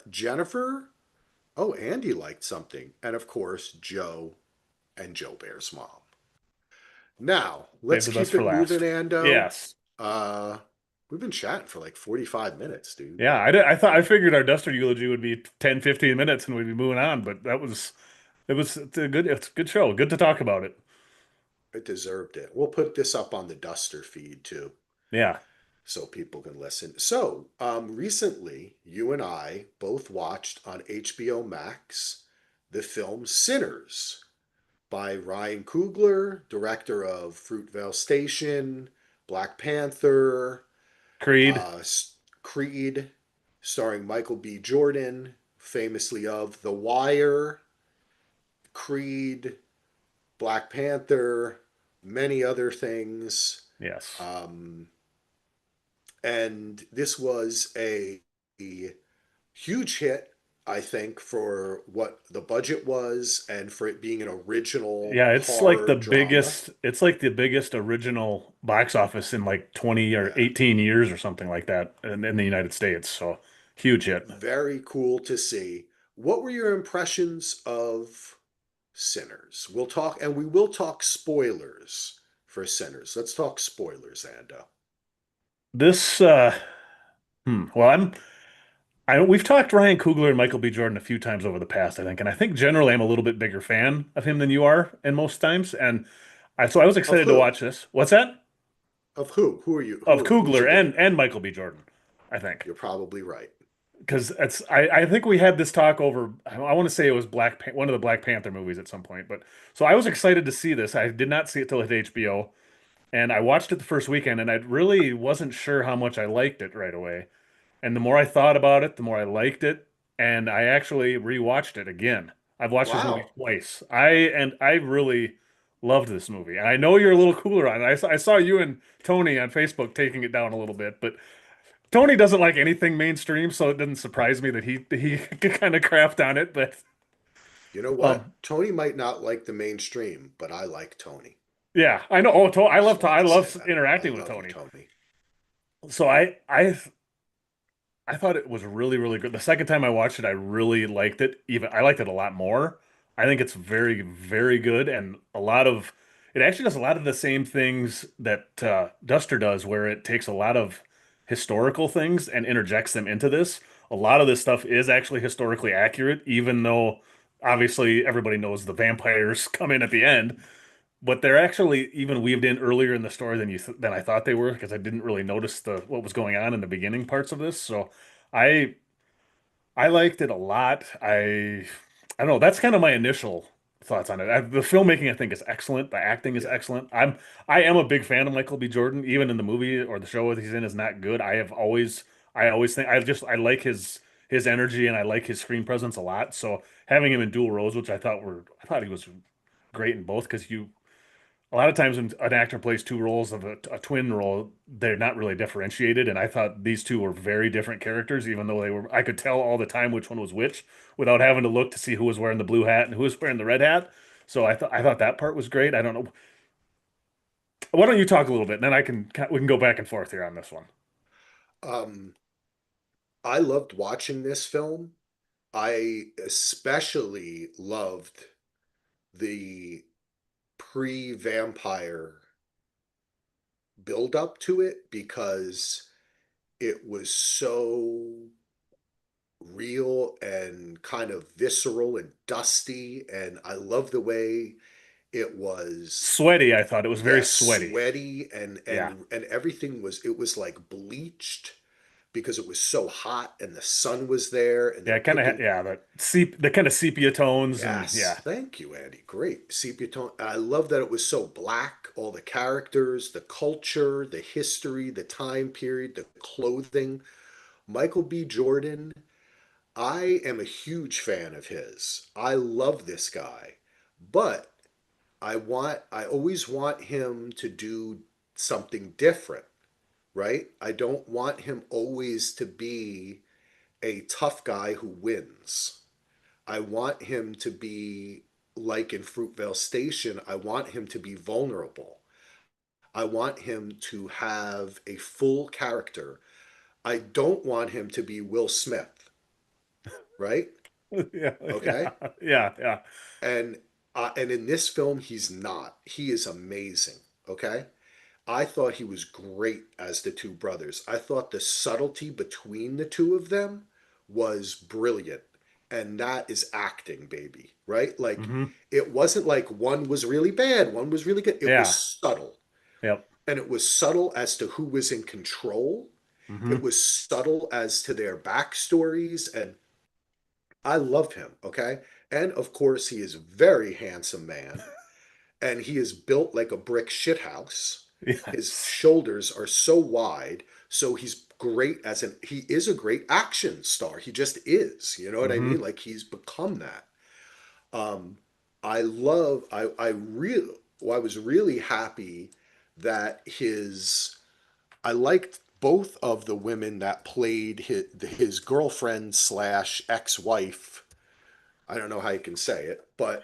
Jennifer? Oh, Andy liked something, and of course Joe and Joe Bear's mom. Now save let's the best keep for it moving, last. Ando. Yes. Uh, we've been chatting for like 45 minutes, dude. Yeah, I thought I figured our Duster eulogy would be 10, 15 minutes and we'd be moving on, but it's a good show. Good to talk about it. It deserved it. We'll put this up on the Duster feed too, Yeah. so people can listen. So, recently, you and I both watched on HBO Max the film Sinners by Ryan Coogler, director of Fruitvale Station, Black Panther, Creed. uh, Creed, starring Michael B. Jordan, famously of The Wire, Creed, Black Panther, many other things. Yes. Um, and this was a huge hit, I think, for what the budget was and for it being an original Yeah, horror drama. it's like the biggest original box office in like 20 or Yeah, 18 years or something like that in the United States. So huge hit. very cool to see. What were your impressions of Sinners? We'll talk, and we will talk spoilers for Sinners. Let's talk spoilers, Ando. This well, we've talked Ryan Coogler and Michael B. Jordan a few times over the past, I think, and I think generally I'm a little bit bigger fan of him than you are in most times. And I was Of excited to who? watch this. What's that? Of who? Who are you? Of Who's Coogler your bigger? and Michael B. Jordan, I think. You're probably right. Because I think we had this talk over I want to say it was one of the Black Panther movies at some point, but so I was excited to see this. I did not see it till it hit HBO, and I watched it the first weekend, and I really wasn't sure how much I liked it right away. And the more I thought about it, the more I liked it, and I actually rewatched it again. I've watched this movie Wow. twice. I really loved this movie, and I know you're a little cooler on it. I saw you and Tony on Facebook taking it down a little bit, but Tony doesn't like anything mainstream, so it didn't surprise me that he kind of crapped on it. But You know what? um, Tony might not like the mainstream, but I like Tony. yeah, I know. Oh, Just I like to say love that. I interacting with love you, Tony. Tony. So I thought it was really, really good. The second time I watched it, I really liked it. Even I liked it a lot more. I think it's very, very good, and it actually does a lot of the same things that Duster does, where it takes a lot of historical things and interjects them into this. A lot of this stuff is actually historically accurate, even though obviously everybody knows the vampires come in at the end. But they're actually even weaved in earlier in the story than I thought they were because I didn't really notice the what was going on in the beginning parts of this. So I I liked it a lot. I don't know. That's kind of my initial thoughts on it. The filmmaking I think is excellent. The acting is Yeah. excellent. I am a big fan of Michael B. Jordan, even in the movie or the show that he's in is not good. I always think I like his energy and I like his screen presence a lot. So having him in dual roles, which I thought he was great in both because you a lot of times when an actor plays two roles of a twin role, they're not really differentiated. And I thought these two were very different characters, even though I could tell all the time which one was which without having to look to see who was wearing the blue hat and who was wearing the red hat. So I thought that part was great. I don't know. Why don't you talk a little bit, and then we can go back and forth here on this one. Um, I loved watching this film. I especially loved the pre-vampire build up to it because it was so real and kind of visceral and dusty. And I love the way it was, Sweaty, I thought it was very yes, sweaty. sweaty and Yeah. everything was, it was like bleached because it was so hot and the sun was there and Yeah, they're kind of picking. yeah, the kind of sepia tones and Yes, yeah. thank you, Andy. Great. Sepia tone. I love that it was so black, all the characters, the culture, the history, the time period, the clothing. Michael B. Jordan, I am a huge fan of his. I love this guy. But I always want him to do something different, right? I don't want him always to be a tough guy who wins. I want him to be like in Fruitvale Station, I want him to be vulnerable. I want him to have a full character. I don't want him to be Will Smith, right? Yeah, yeah, Okay? yeah, yeah. And and in this film he's not. He is amazing, okay? I thought he was great as the two brothers. I thought the subtlety between the two of them was brilliant. And that is acting, baby, right? Like Hmm. it wasn't like one was really bad, one was really good. It was Yeah. subtle. Yep. And it was subtle as to who was in control. It Hmm. was subtle as to their backstories. And I love him, okay? And of course, he is a very handsome man, and he is built like a brick shithouse. His Yes. shoulders are so wide, so he's great he is a great action star. He just is. You know what I mean? Hmm. Like he's become that. Um, I love. I was really happy that his. I liked both of the women that played his girlfriend slash ex-wife. I don't know how you can say it, but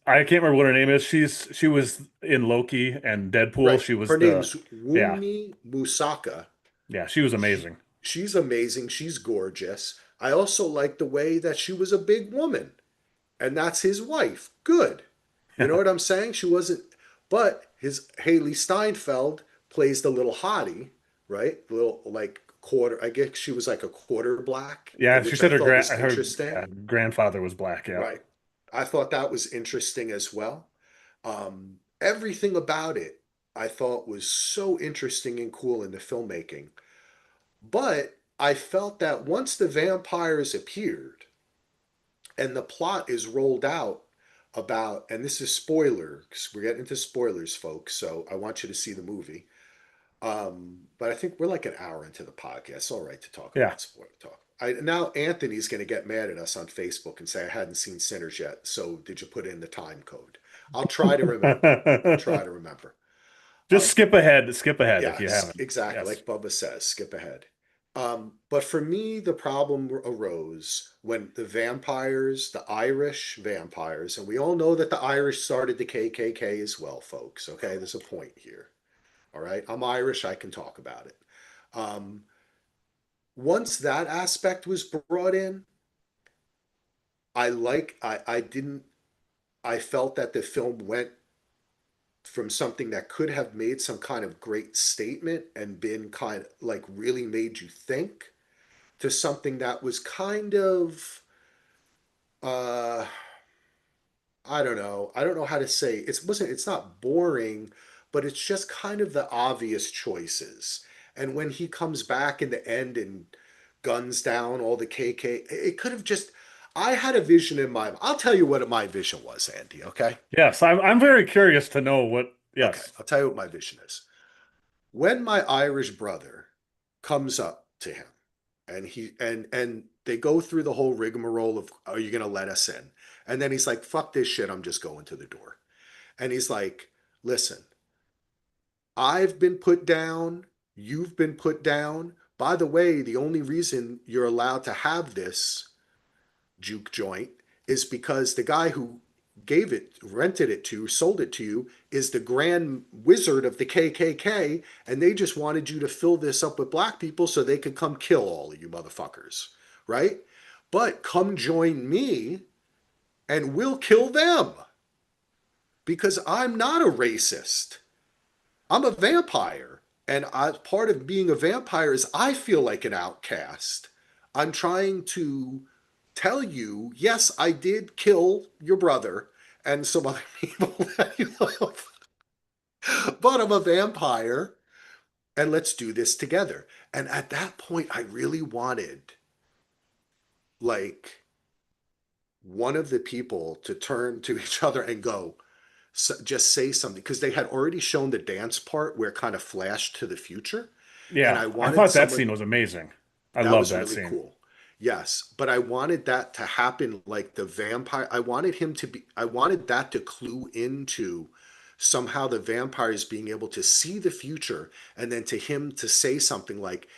I can't remember what her name is. She was in Loki and Deadpool. right. She Her was the name's yeah. Wunmi Musaka. Yeah, she was She amazing. she's amazing. She's gorgeous. I also like the way that she was a big woman, and that's his wife. Good. You know what I'm saying? She wasn't, but his Haley Steinfeld plays the little hottie, right? The little like quarter. I guess she was like a quarter black, Yeah, she which I said thought was her interesting. grandfather was black. Yeah. Right. I thought that was interesting as well. Everything about it I thought was so interesting and cool in the filmmaking. But I felt that once the vampires appeared and the plot is rolled out about, and this is spoiler, because we're getting into spoilers, folks, so I want you to see the movie. But I think we're like an hour into the podcast. It's all right to talk Yeah. about spoiler talk. Now Anthony's going to get mad at us on Facebook and say I hadn't seen Sinners yet. So did you put in the time code? I'll try to remember. I'll try to remember. Just Um, skip ahead. Skip ahead if you yes, haven't. exactly. Yes. Like Bubba says, skip ahead. But for me, the problem arose when the vampires, the Irish vampires, and we all know that the Irish started the KKK as well, folks. Okay, there's a point here. All right, I'm Irish, I can talk about it. Um, Once that aspect was brought in, I didn't, I felt that the film went from something that could have made some kind of great statement and been kind of like really made you think to something that was kind of uh I don't know. I don't know how to say. It's not boring, but it's just kind of the obvious choices. And when he comes back in the end and guns down all the KK, it could have just I had a vision in my I'll tell you what my vision was, Andy, okay? Yes, I'm very curious to know what. Okay, Yes. I'll tell you what my vision is. When my Irish brother comes up to him and they go through the whole rigmarole of are you gonna let us in? And then he's like, fuck this shit, I'm just going to the door. And he's like, listen, I've been put down, you've been put down. By the way, the only reason you're allowed to have this juke joint is because the guy who gave it, rented it to, sold it to you, is the grand wizard of the KKK, and they just wanted you to fill this up with black people so they could come kill all of you motherfuckers, right? But come join me and we'll kill them because I'm not a racist. I'm a vampire. And part of being a vampire is I feel like an outcast. I'm trying to tell you, yes, I did kill your brother and some other people that you love, but I'm a vampire and let's do this together. And at that point, I really wanted like one of the people to turn to each other and go, just say something because they had already shown the dance part where it kind of flashed to the future. And Yeah, I I wanted thought that someone scene was amazing. I that love was that really scene. cool. Yes, but I wanted that to happen like the vampire. I wanted that to clue into somehow the vampires being able to see the future and then to him to say something like,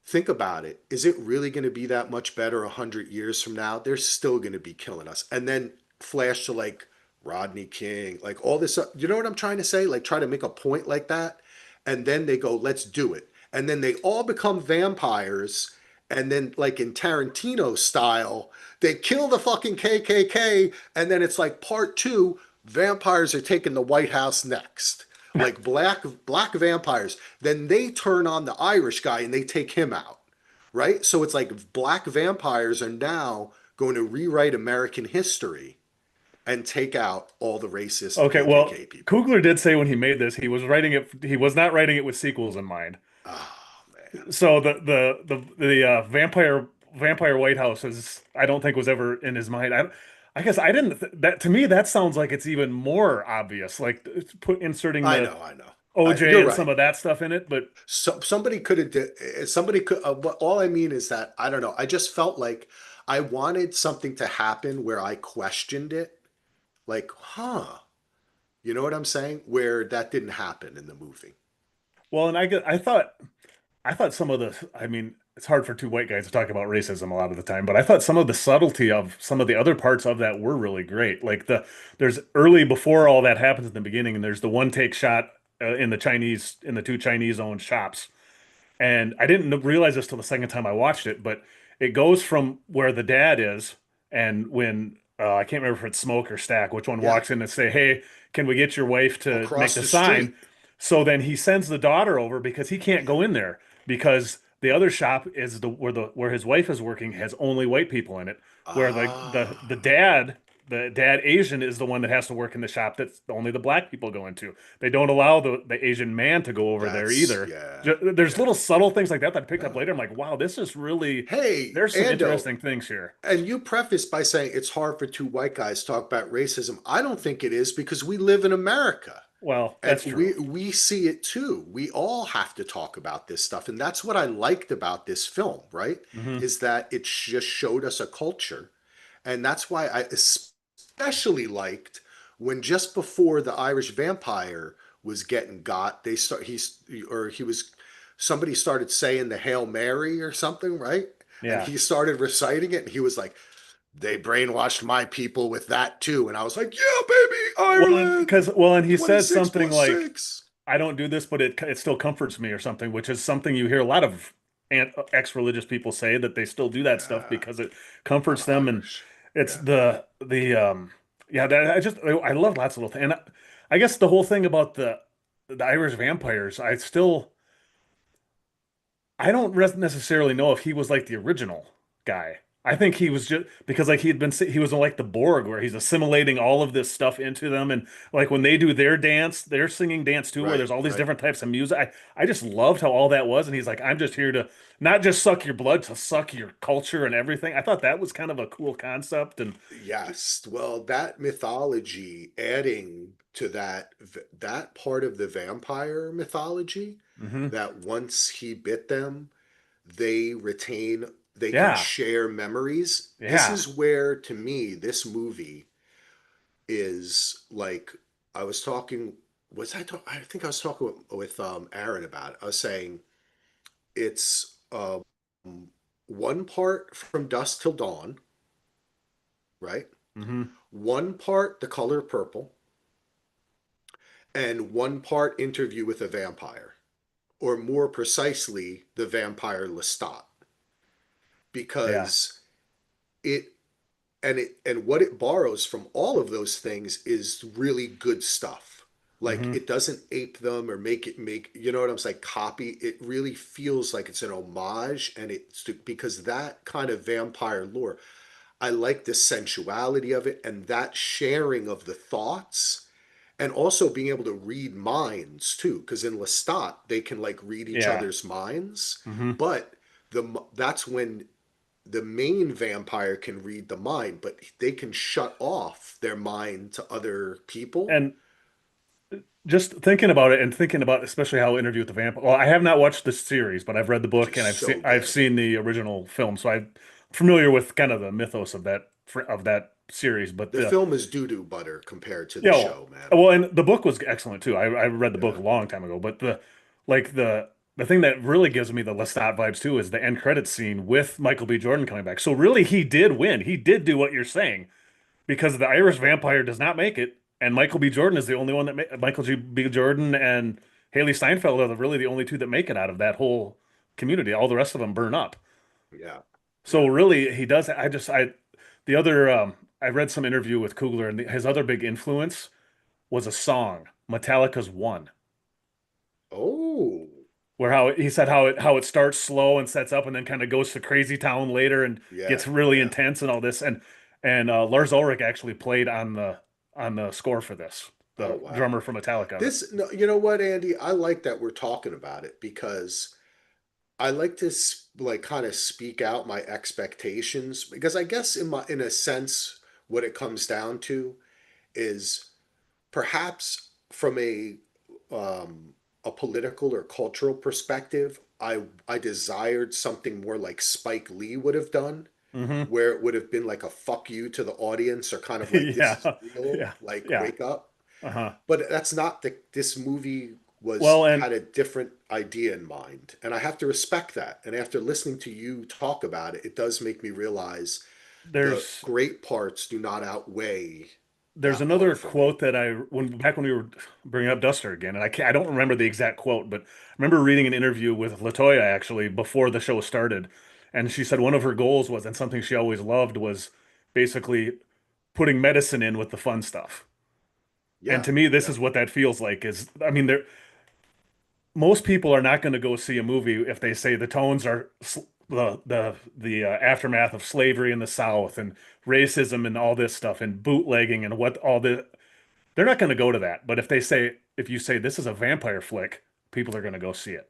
think about it. Is it really going to be that much better 100 years from now? They're still going to be killing us. And then flash to like Rodney King, like all this. You know what I'm trying to say? Like try to make a point like that. And then they go, let's do it. And then they all become vampires. And then, like in Tarantino style, they kill the fucking KKK. And then it's like part two vampires are taking the White House next like black vampires. Then they turn on the Irish guy and they take him out, right? So it's like black vampires are now going to rewrite American history and take out all the racist Okay, well, KKK people. Coogler did say when he made this, he was writing it. He was not writing it with sequels in mind. Oh man, So the vampire Vampire White House is I don't think was ever in his mind. I guess I didn't that to me that sounds like it's even more obvious. Like it's inserting the I know. OJ You're and some right. of that stuff in it, but Somebody could have somebody could but all I mean is that I don't know. I just felt like I wanted something to happen where I questioned it. Like, huh. You know what I'm saying? Where that didn't happen in the movie. well, and I thought some of the, I mean, it's hard for two white guys to talk about racism a lot of the time, but I thought some of the subtlety of some of the other parts of that were really great. Like there's early before all that happens in the beginning, and there's the one take shot in the two Chinese owned shops. And I didn't realize this till the second time I watched it, but it goes from where the dad is, and when I can't remember if it's Smoke or Stack, which one Yeah. walks in and say, "Hey, can we get your wife to make Across the the sign?" street. So then he sends the daughter over because he can't go in there because the other shop is the where his wife is working has only white people in it, where Ah, the dad Asian is the one that has to work in the shop that's only the black people go into. They don't allow the Asian man to go over there that's either. yeah, There's yeah. little subtle things like that that I picked up No. later. I'm like, wow, this is really, Hey, there's some Ando, interesting things here. and you prefaced by saying it's hard for two white guys to talk about racism. I don't think it is because we live in America. Well, And that's true. we see it too. We all have to talk about this stuff. And that's what I liked about this film, right? Hmm. Is that it just showed us a culture. And that's why I especially liked when just before the Irish vampire was getting got, he was somebody started saying the Hail Mary or something, right? And Yeah. he started reciting it and he was like, they brainwashed my people with that too. And I was like, yeah, baby, Well, and Ireland, because well, and he says 26 something plus like, 6. "I don't do this, but it still comforts me," or something, which is something you hear a lot of ex-religious people say that they still do that stuff Yeah, because it I'm comforts them, and Irish. it's Yeah. yeah, that I love lots of little things, and I guess the whole thing about the Irish vampires, I don't necessarily know if he was like the original guy. I think he was just because like he was like the Borg where he's assimilating all of this stuff into them, and like when they do their dance, their singing dance too, where Right, there's all these right. different types of music. I just loved how all that was, and he's like, I'm just here to not just suck your blood, to suck your culture and everything. I thought that was kind of a cool concept, and Yes. Well, that mythology adding to that part of the vampire mythology hmm that once he bit them, they can yeah, share memories. This yeah, is where to me this movie is like I was talking I think I was talking with Aaron about it. I was saying it's one part from dusk till dawn, right? hmm One part the color purple, and one part interview with a vampire, or more precisely, the vampire Lestat, yeah, because it and what it borrows from all of those things is really good stuff. Like hmm it doesn't ape them or make you know what I'm saying, copy. It really feels like it's an homage, and it's because that kind of vampire lore, I like the sensuality of it and that sharing of the thoughts, and also being able to read minds too, because in Lestat they can like read each yeah. other's minds, hmm but that's when the main vampire can read the mind, but they can shut off their mind to other people. And just thinking about it and thinking about especially how Interview with the Vampire. Well, I have not watched the series, but I've read the Which book is and so I've good. seen the original film, so I'm familiar with kind of the mythos of that series. But The film is doo doo butter compared to the you know, show, man. well, and the book was excellent too. I read the book Yeah. a long time ago, but like the thing that really gives me the Lestat vibes too is the end credits scene with Michael B. Jordan coming back. So really, he did win. He did do what you're saying because the Irish Vampire does not make it, and Michael B. Jordan is the only one that B. Jordan and Haley Steinfeld are really the only two that make it out of that whole community. All the rest of them burn up. Yeah. So Yeah. really, he does. The other I read some interview with Coogler, and his other big influence was a song, Metallica's "One," Oh. where he said how it starts slow and sets up, and then kind of goes to crazy town later and Yeah. gets really Yeah. intense and all this. And Lars Ulrich actually played on the score for this, Oh the wow. drummer for Metallica. This, no, you know what, Andy? I like that we're talking about it because I like to like kind of speak out my expectations because I guess in a sense what it comes down to is perhaps from a political or cultural perspective, I desired something more like Spike Lee would have done, Hmm. where it would have been like a fuck you to the audience or kind of like this is Yeah, real, yeah, like yeah. wake up. Uh-huh. But that's not the this movie was Well, and had a different idea in mind. And I have to respect that. And after listening to you talk about it, it does make me realize the there's great parts do not outweigh there's that part another for me. quote that when we were bringing up Duster again, and I don't remember the exact quote, but I remember reading an interview with Latoya actually before the show started, and she said one of her goals was, and something she always loved was basically putting medicine in with the fun stuff. And Yeah, to me, this yeah, is what that feels like. Is I mean, there most people are not going to go see a movie if they say the tones are the aftermath of slavery in the South and racism and all this stuff and bootlegging and what all the they're not going to go to that. But if you say this is a vampire flick, people are going to go see it.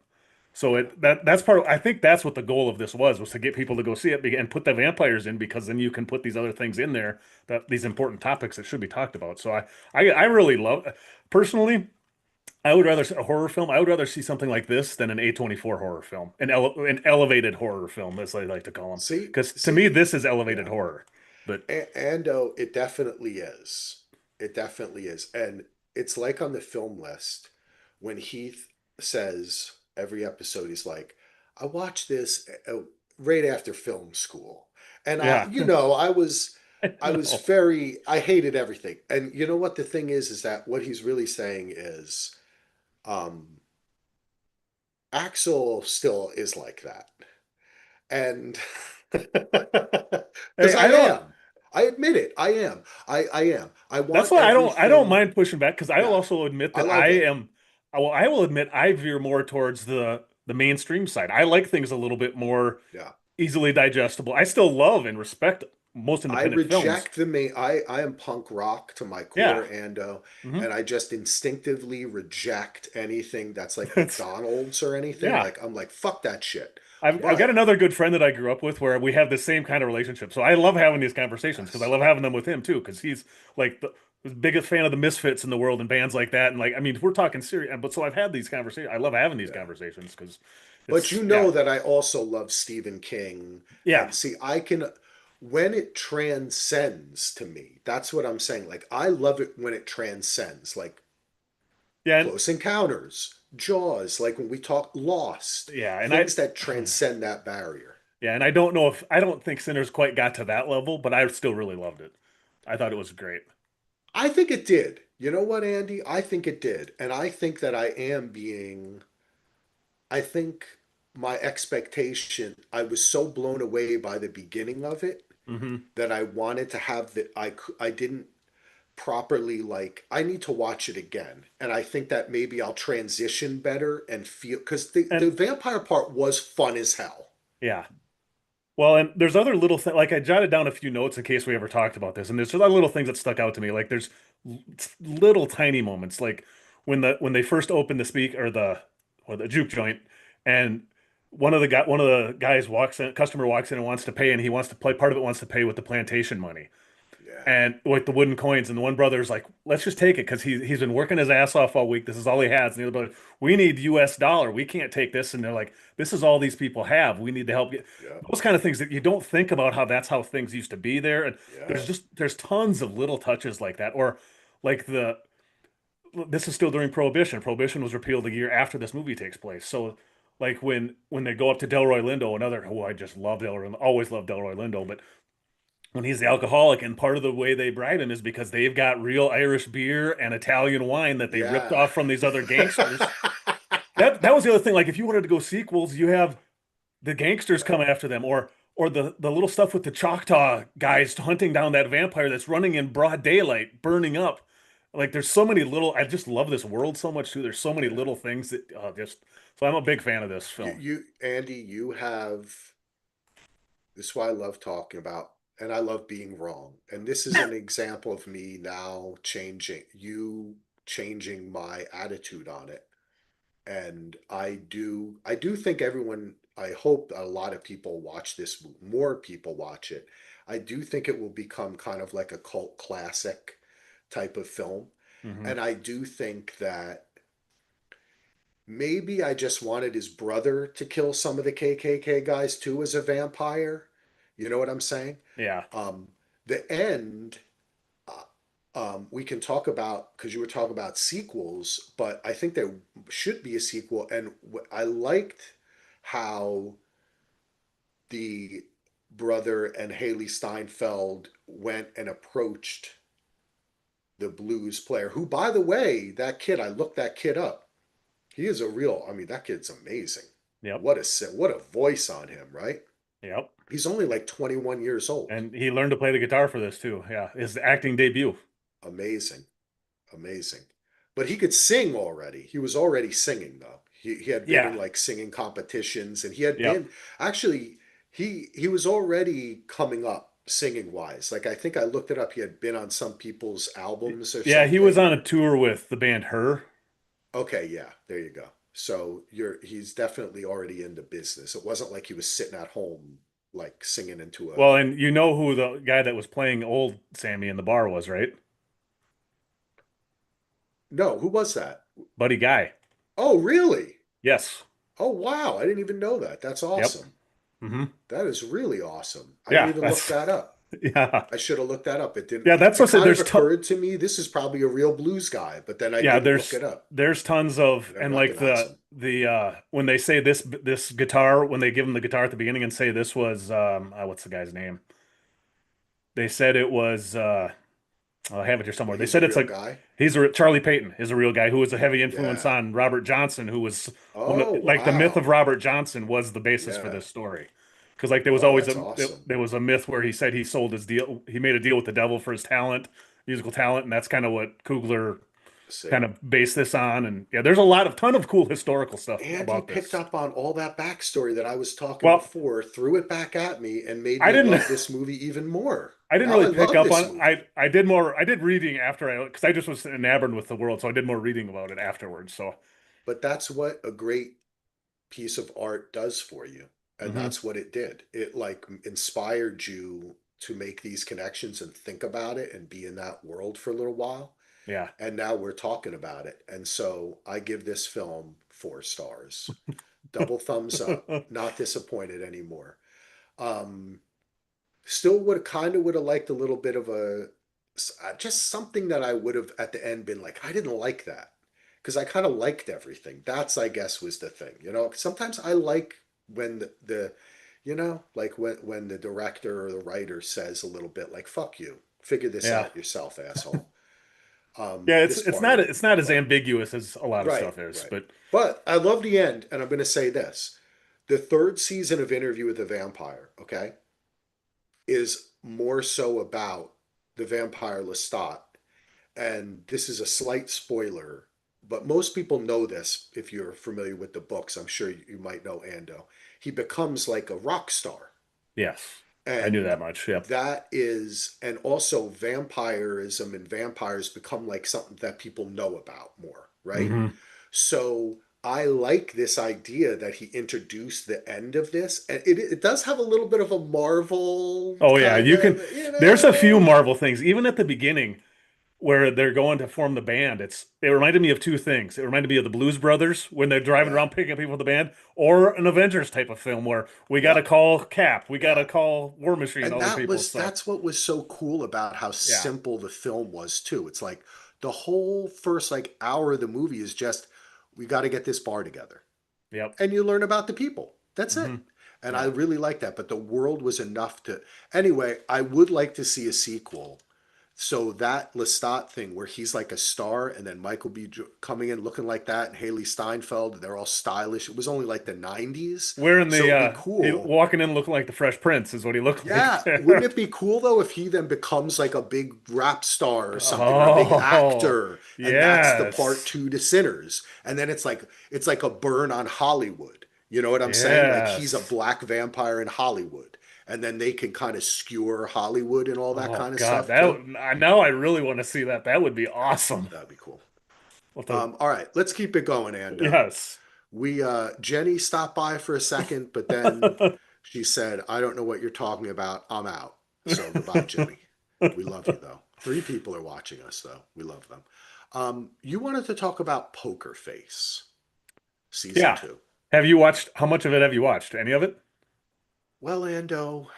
So yeah. that's part of, I think that's what the goal of this was to get people to go see it and put the vampires in because then you can put these other things in there that these important topics that should be talked about. So I really love personally I would rather a horror film. I would rather see something like this than an A24 horror film, an elevated horror film, as they like to call them. See, Because to me, see, this is elevated yeah. horror. But And oh, it definitely is. It definitely is. And it's like on the film list when Heath says every episode, he's like, I watched this right after film school. And yeah, I I was know. very, I hated everything. And you know what the thing is that what he's really saying is, um, Axel still is like that. And Hey, because I I don't. am. I admit it. I am. I am. I That's want why I don't everything. mind pushing back because I'll Yeah. also admit I that love it. I will admit I veer more towards the mainstream side. I like things a little bit more Yeah. easily digestible. I still love and respect most I independent films. reject I am punk rock to my core, Yeah. and Hmm. I just instinctively reject anything that's like It's McDonald's or anything. yeah. Like I'm like, fuck that shit. I've got But another good friend that I grew up with where we have the same kind of relationship. So I love having these conversations because I yes. love having them with him too because he's like the biggest fan of the Misfits in the world and bands like that. And like, I mean, we're talking serious, but so I've had these conversations. I love having these Yeah. conversations because But it's you yeah, know that I also love Stephen King. yeah, And see, I can, when it transcends to me, that's what I'm saying. Like, I love it when it transcends, like yeah, Close Encounters, Jaws, like when we talk Lost, yeah. And I things that transcend that barrier. yeah, and I don't think Sinners quite got to that level, but I still really loved it. I thought it was great. I think it did. You know what, Andy? I think it did. And I think that I think my expectation, I was so blown away by the beginning of it Hmm. that I wanted to have that I didn't properly like I need to watch it again. And I think that maybe I'll transition better and feel because the And vampire part was fun as hell. yeah. Well, and there's other little things like I jotted down a few notes in case we ever talked about this, and there's other little things that stuck out to me. Like there's little tiny moments, like when they first open the speak or the juke joint, and one of the guys walks in, customer walks in and wants to pay, and he wants to play part of it wants to pay with the plantation money Yeah. and like the wooden coins. And the one brother's like, let's just take it because he's been working his ass off all week. This is all he has. And the other brother, we need US dollar. We can't take this. And they're like, this is all these people have. We need to help get Yeah. those kind of things that you don't think about how that's how things used to be there. And Yeah. there's tons of little touches like that. Or like this is still during Prohibition. Prohibition was repealed a year after this movie takes place. So like when they go up to Delroy Lindo, another who I just love Delroy, always loved Delroy Lindo, but when he's the alcoholic, and part of the way they bribe him is because they've got real Irish beer and Italian wine that they ripped Yeah. off from these other gangsters. That was the other thing. Like if you wanted to go sequels, you have the gangsters Yeah. come after them, or the little stuff with the Choctaw guys hunting down that vampire that's running in broad daylight, burning up. Like there's so many little. I just love this world so much too. There's so many Yeah. little things that just. So I'm a big fan of this You, film. you, Andy, you have this is why I love talking about, and I love being wrong. And this is an example of me now changing my attitude on it. And I do think everyone I hope a lot of people watch this, more people watch it. I do think it will become kind of like a cult classic type of film. Hmm. And I do think that maybe I just wanted his brother to kill some of the KKK guys too as a vampire. You know what I'm saying? Yeah. Um, the end, we can talk about because you were talking about sequels, but I think there should be a sequel. And I liked how the brother and Haley Steinfeld went and approached the blues player, who, by the way, that kid, I looked that kid up. He is a real, I mean, that kid's amazing. Yep. What a voice on him, right? Yep. He's only like 21 years old. And he learned to play the guitar for this too. Yeah. His acting debut. Amazing, amazing. But he could sing already. He was already singing though. He had been Yeah. in like singing competitions, and he had Yep. been actually he was already coming up singing wise. Like I think I looked it up. He had been on some people's albums or Yeah. He was something. on a tour with the band Her. Okay, yeah, there you go. So he's definitely already in the business. It wasn't like he was sitting at home like singing into a Well, and you know who the guy that was playing old Sammy in the bar was, right? No, who was that? Buddy Guy. Oh, really? Yes. Oh, wow. I didn't even know that. That's Yep. awesome. Hmm. That is really awesome. I didn't Yeah. even look That's that up. yeah. I should have looked that up. It didn't, Yeah. That's it what I said. kind of occurred to me this is probably a real blues guy, but then I Yeah, didn't look it up. there's tons I of, didn't and like recognize him. the when they say this guitar, when they give him the guitar at the beginning and say this was what's the guy's name? They said it was I have it here somewhere. Like They he's a said it's real like guy. Charlie Payton is a real guy who was a heavy influence Yeah. on Robert Johnson, who was Oh, like the myth of wow. Robert Johnson was the basis for Yeah. this story. Because like there was Oh, always that's awesome. there was a myth where he said he sold his deal, he made a deal with the devil for his talent, musical talent, and that's kind of what Kugler kind See? of based this on. And yeah, there's a ton of cool historical stuff Andy about picked this. up on all that backstory that I was talking Well, before, threw it back at me, and made I me didn't love this movie even more. I didn't Now really I pick love up this on movie. I did reading after I because I just was enamored with the world, so I did more reading about it afterwards. So But that's what a great piece of art does for you. And hmm. that's what it did. It like inspired you to make these connections and think about it and be in that world for a little while. Yeah. And now we're talking about it. And so I give this film 4 stars. Double thumbs up. Not disappointed anymore. Um, Still would have liked a little bit of a just something that I would have at the end been like, I didn't like that because I kind of liked everything. That's I guess was the thing, you know. Sometimes I like when the you know, like when the director or the writer says a little bit like, "Fuck you, figure this Yeah. out yourself, asshole." Yeah, This part of it's not as but ambiguous as a lot of right, stuff is, right. but But I love the end, and I'm going to say this: the third season of Interview with the Vampire, okay, is more so about the vampire Lestat. And this is a slight spoiler, but most people know this if you're familiar with the books. I'm sure you might know Ando. He becomes like a rock star. yes. I knew And that much. Yep. that is, and also vampirism and vampires become like something that people know about more, right? Hmm. So I like this idea that he introduced the end of this. And it does have a little bit of a Marvel Oh yeah, kind you can of, you there's a few know, Marvel things even at the beginning where they're going to form the band. It reminded me of two things. It reminded me of the Blues Brothers when they're driving yeah, around picking up people with the band, or an Avengers type of film where we got to yep, call Cap, we got to yeah. call War Machine, And all these people. So that's what was so cool about how yeah, simple the film was too. It's like the whole first like hour of the movie is just we got to get this bar together. yep, And you learn about the people. That's hmm, it. And I yeah. really like that, but the world was enough to anyway, I would like to see a sequel. So that Lestat thing where he's like a star and then Michael B. Coming in looking like that and Haley Steinfeld, they're all stylish. It was only like the 90s. Wearing So the it'd be he cool. walking in looking like the Fresh Prince is what he looked like. Yeah, wouldn't it be cool though if he then becomes like a big rap star or something or a big Oh, actor and that's the part yes. two to Sinners and then it's like a burn on Hollywood. You know what I'm saying? Like he's a Yes. black vampire in Hollywood and then they can kind of skewer Hollywood and all that Oh kind of God, stuff too. I now I really want to see that. That would be awesome. That'd be cool. What the All right, let's keep it going, Ando. yes. We Jenny stopped by for a second, but then she said, "I don't know what you're talking about. I'm out." So goodbye, Jenny. We love you though. Three people are watching us though. We love them. You wanted to talk about Poker Face season Yeah. two. Have you watched, how much of it have you watched? Any of it? Well, Ando,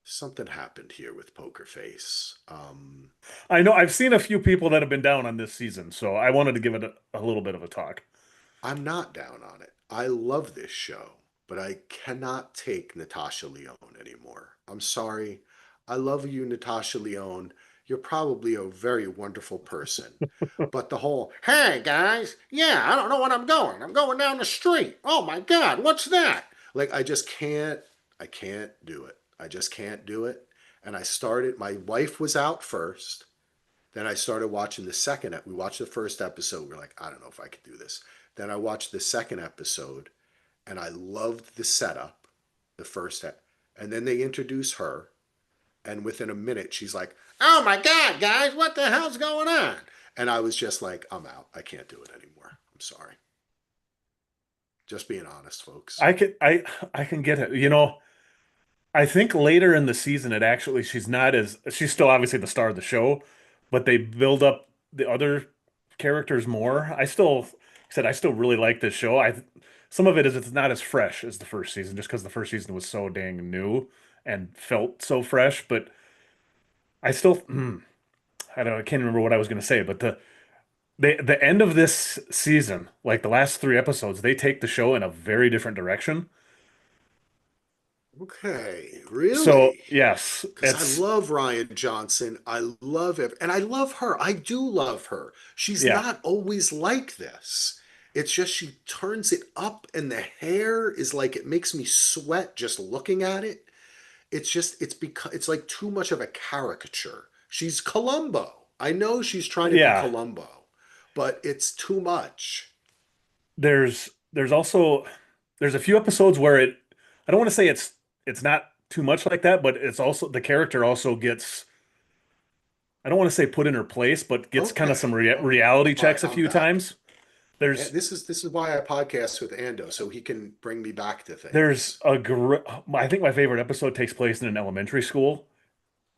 something happened here with Poker Face. I know I've seen a few people that have been down on this season, so I wanted to give it a little bit of a talk. I'm not down on it. I love this show, but I cannot take Natasha Lyonne anymore. I'm sorry. I love you, Natasha Lyonne. You're probably a very wonderful person. But the whole, hey guys, yeah, I don't know what I'm going. I'm going down the street. Oh my God, what's that? Like, I can't do it. I just can't do it. And I started, my wife was out first. Then I started watching the second. We watched the first episode. We're like, I don't know if I could do this. Then I watched the second episode, and I loved the setup, the first, and then they introduce her, and within a minute she's like, "Oh my God, guys, what the hell's going on?" And I was just like, "I'm out. I can't do it anymore. I'm sorry." Just being honest, folks. I can get it. I think later in the season it actually she's still obviously the star of the show, but they build up the other characters more. I still really like this show. I Some of it is it's not as fresh as the first season just because the first season was so dang new and felt so fresh, but I still I don't know, I can't remember what I was going to say, but the end of this season, like the last three episodes, they take the show in a very different direction. Okay, So, really? yes, Because I it's love Ryan Johnson. I love it. And I love her. I do love her. She's yeah. not always like this. It's just she turns it up, and the hair is like it makes me sweat just looking at it. It's just it's like too much of a caricature. She's Columbo. I know she's trying to be Yeah. Columbo, but it's too much. There's also there's a few episodes where I don't want to say it's not too much like that, but it's also the character also gets I don't want to say put in her place, but gets kind of Okay. some All reality right, checks a I'm few back. times. There's This is why I podcast with Ando, so he can bring me back to there's things. a gr I think my favorite episode takes place in an elementary school.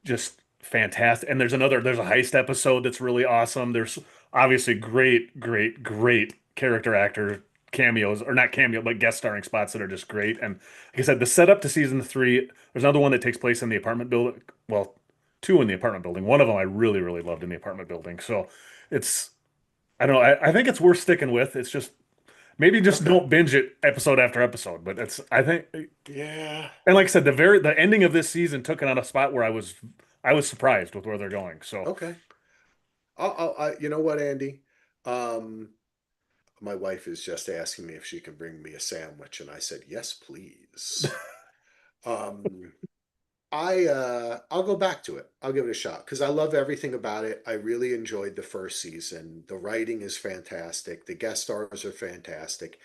Just fantastic. And there's a heist episode that's really awesome. There's obviously great character actor cameos, or not cameo, but guest starring spots that are just great. And like I said, the setup to season three, there's another one that takes place in the apartment building. Well, two in the apartment building. One of them I really loved in the apartment building. So it's I don't know. I think it's worth sticking with. It's just maybe just Okay. don't binge it episode after episode. But it's I think Yeah. and like I said, the ending of this season took it on a spot where I was surprised with where they're going. So Okay. You know what, Andy? Um, my wife is just asking me if she can bring me a sandwich, and I said, yes, please. Um, I'll go back to it. I'll give it a shot because I love everything about it. I really enjoyed the first season. The writing is fantastic. The guest stars are fantastic.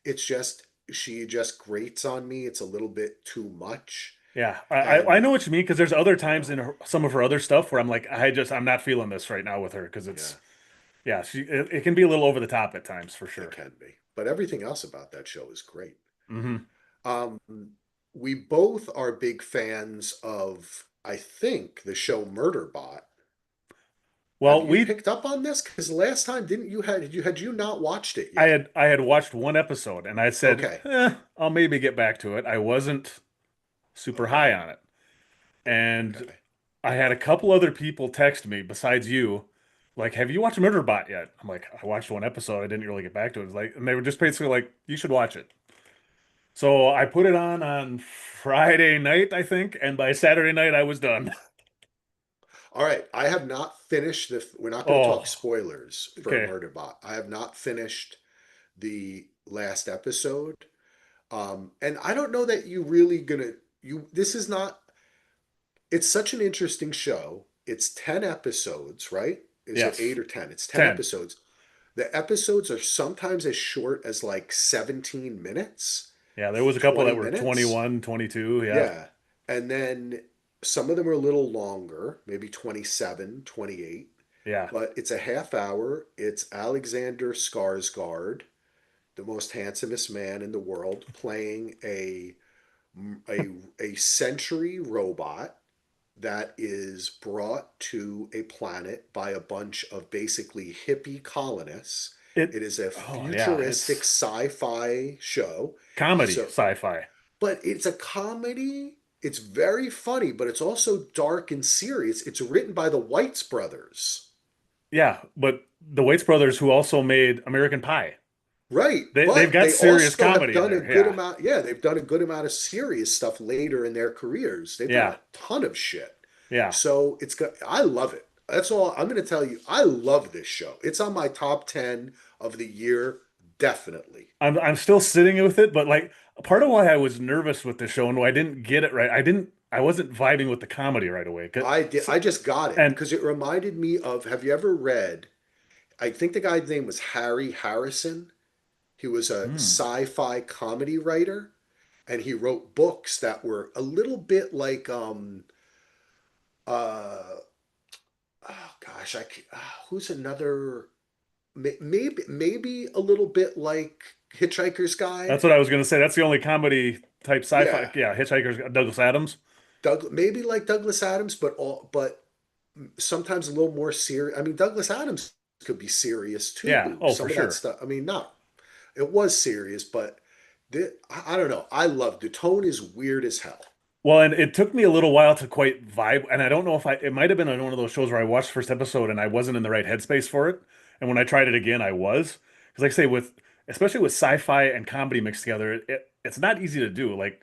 It's just she just grates on me. It's a little bit too much. yeah, I And know what you mean because there's other you times know, in some of her other stuff where I'm like I'm not feeling this right now with her because yeah, it can be a little over the top at times for it sure. can be. But everything else about that show is great. Hmm. Um, we both are big fans of, I think, the show Murderbot. Have Well, you picked up on this? Because last time, didn't you had you not watched it yet? I had watched one episode and I said, Okay, I'll maybe get back to it. I wasn't super okay, high on it, and okay. I had a couple other people text me besides you, like, "Have you watched Murderbot yet?" I'm like, "I watched one episode. I didn't really get back to it." It's like, and they were just basically like, "You should watch it." So I put it on Friday night, I think, and by Saturday night I was done. All right, I have not finished the. We're not going to talk Oh, spoilers for okay. Murderbot. I have not finished the last episode, and I don't know that you really gonna. You This is not. It's such an interesting show. It's 10 episodes, right? Is it Yes. 8 or 10? It's 10. ten episodes. The episodes are sometimes as short as like 17 minutes, Yeah, there was a couple 20 that were minutes. 21, 22. Yeah. Yeah. And then some of them are a little longer, maybe 27, 28. Yeah. But it's a half hour. It's Alexander Skarsgård. the most handsomest man in the world, playing a a century robot that is brought to a planet by a bunch of basically hippie colonists. It It is a oh yeah, futuristic it's sci-fi show. comedy So, sci-fi. but it's a comedy. It's very funny, but it's also dark and serious. It's written by the Whites brothers. Yeah, but the Waits brothers who also made American Pie. Right, They've but got they serious also have comedy in done a there. good Yeah. amount. Yeah, they've done a good amount of serious stuff later in their careers. They've done Yeah. a ton of shit. Yeah. So it's got. I love it. That's all I'm going to tell you. I love this show. It's on my top 10 of the year, definitely. I'm still sitting with it, but like part of why I was nervous with the show and why I didn't get it right, I wasn't vibing with the comedy right away. I did. I just got it And because it reminded me of. Have you ever read? I think the guy's name was Harry Harrison. He was a hmm, sci-fi comedy writer, and he wrote books that were a little bit like uh oh gosh, who's another, maybe a little bit like Hitchhiker's that's Guide. what I was gonna say. That's the only comedy type sci-fi. Yeah, Yeah, Hitchhiker's Douglas Adams. Maybe like Douglas Adams, but sometimes a little more serious. I mean, Douglas Adams could be serious Yeah. too. Oh, for Some of that sure. stuff. I mean, not it was serious, but I don't know. I love the tone is weird as hell. Well, and it took me a little while to quite vibe, and I don't know if it might have been on one of those shows where I watched the first episode and I wasn't in the right headspace for it. And when I tried it again, I was. Because like I say, especially with sci-fi and comedy mixed together, it's not easy to do. Like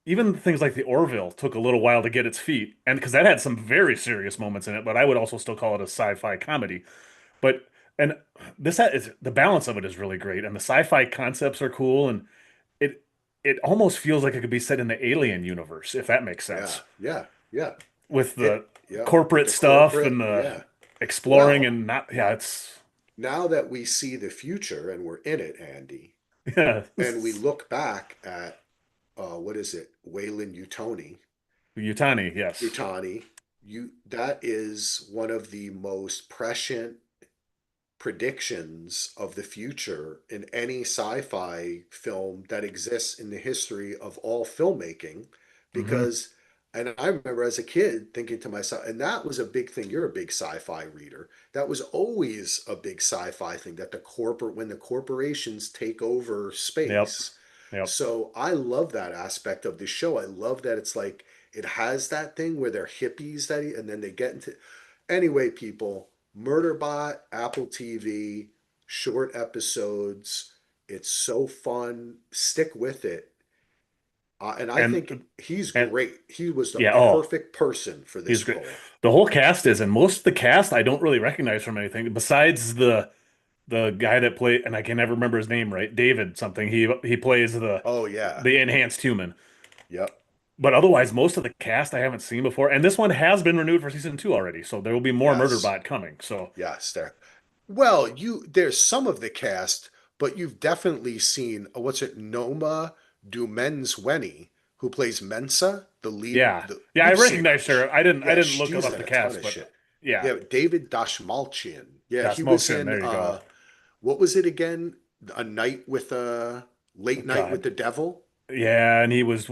even things like the Orville took a little while to get its feet, and because that had some very serious moments in it, but I would also still call it a sci-fi comedy. But and the balance of it is really great, and the sci-fi concepts are cool, and it it almost feels like it could be set in the Alien universe, if that makes Yeah, sense, yeah, yeah. with the Yeah, with corporate the stuff and corporate, the yeah. exploring Well, and not, yeah, it's now that we see the future and we're in it, Andy, yeah, and we look back at what is it, Wayland Yutani, yes, Utani, that is one of the most prescient predictions of the future in any sci-fi film that exists in the history of all filmmaking, hmm because and I remember as a kid thinking to myself, and that was a big thing. You're a big sci-fi reader. That was always a big sci-fi thing, that when the corporations take over yep, space. yep, So I love that aspect of the show. I love that it's like it has that thing where they're hippies and then they get into. Anyway, people, Murderbot, Apple TV, short episodes. It's so fun. Stick with it. And I think and he's and great. He was the yeah, oh, perfect person for he's this great. role. The whole cast is, and most of the cast I don't really recognize from anything besides the guy that played, and I can never remember his name right, David something. He plays Oh, yeah. the enhanced human. Yep. But otherwise, most of the cast I haven't seen before, and this one has been renewed for season two already, so there will be more Yes. Murderbot coming. So Yes. There. Well, there's some of the cast, but you've definitely seen what's it, Noma Dumensweni, who plays Mensa, the lead. yeah, yeah, I You've seen her. recognized her. I Yeah, didn't look she's up in the a ton cast, of but shit. yeah, Yeah, David Dashmalchian. Yeah, Das he was Motion. in There you go. what was it again? A night with Oh, late night with God, the devil, yeah, and he was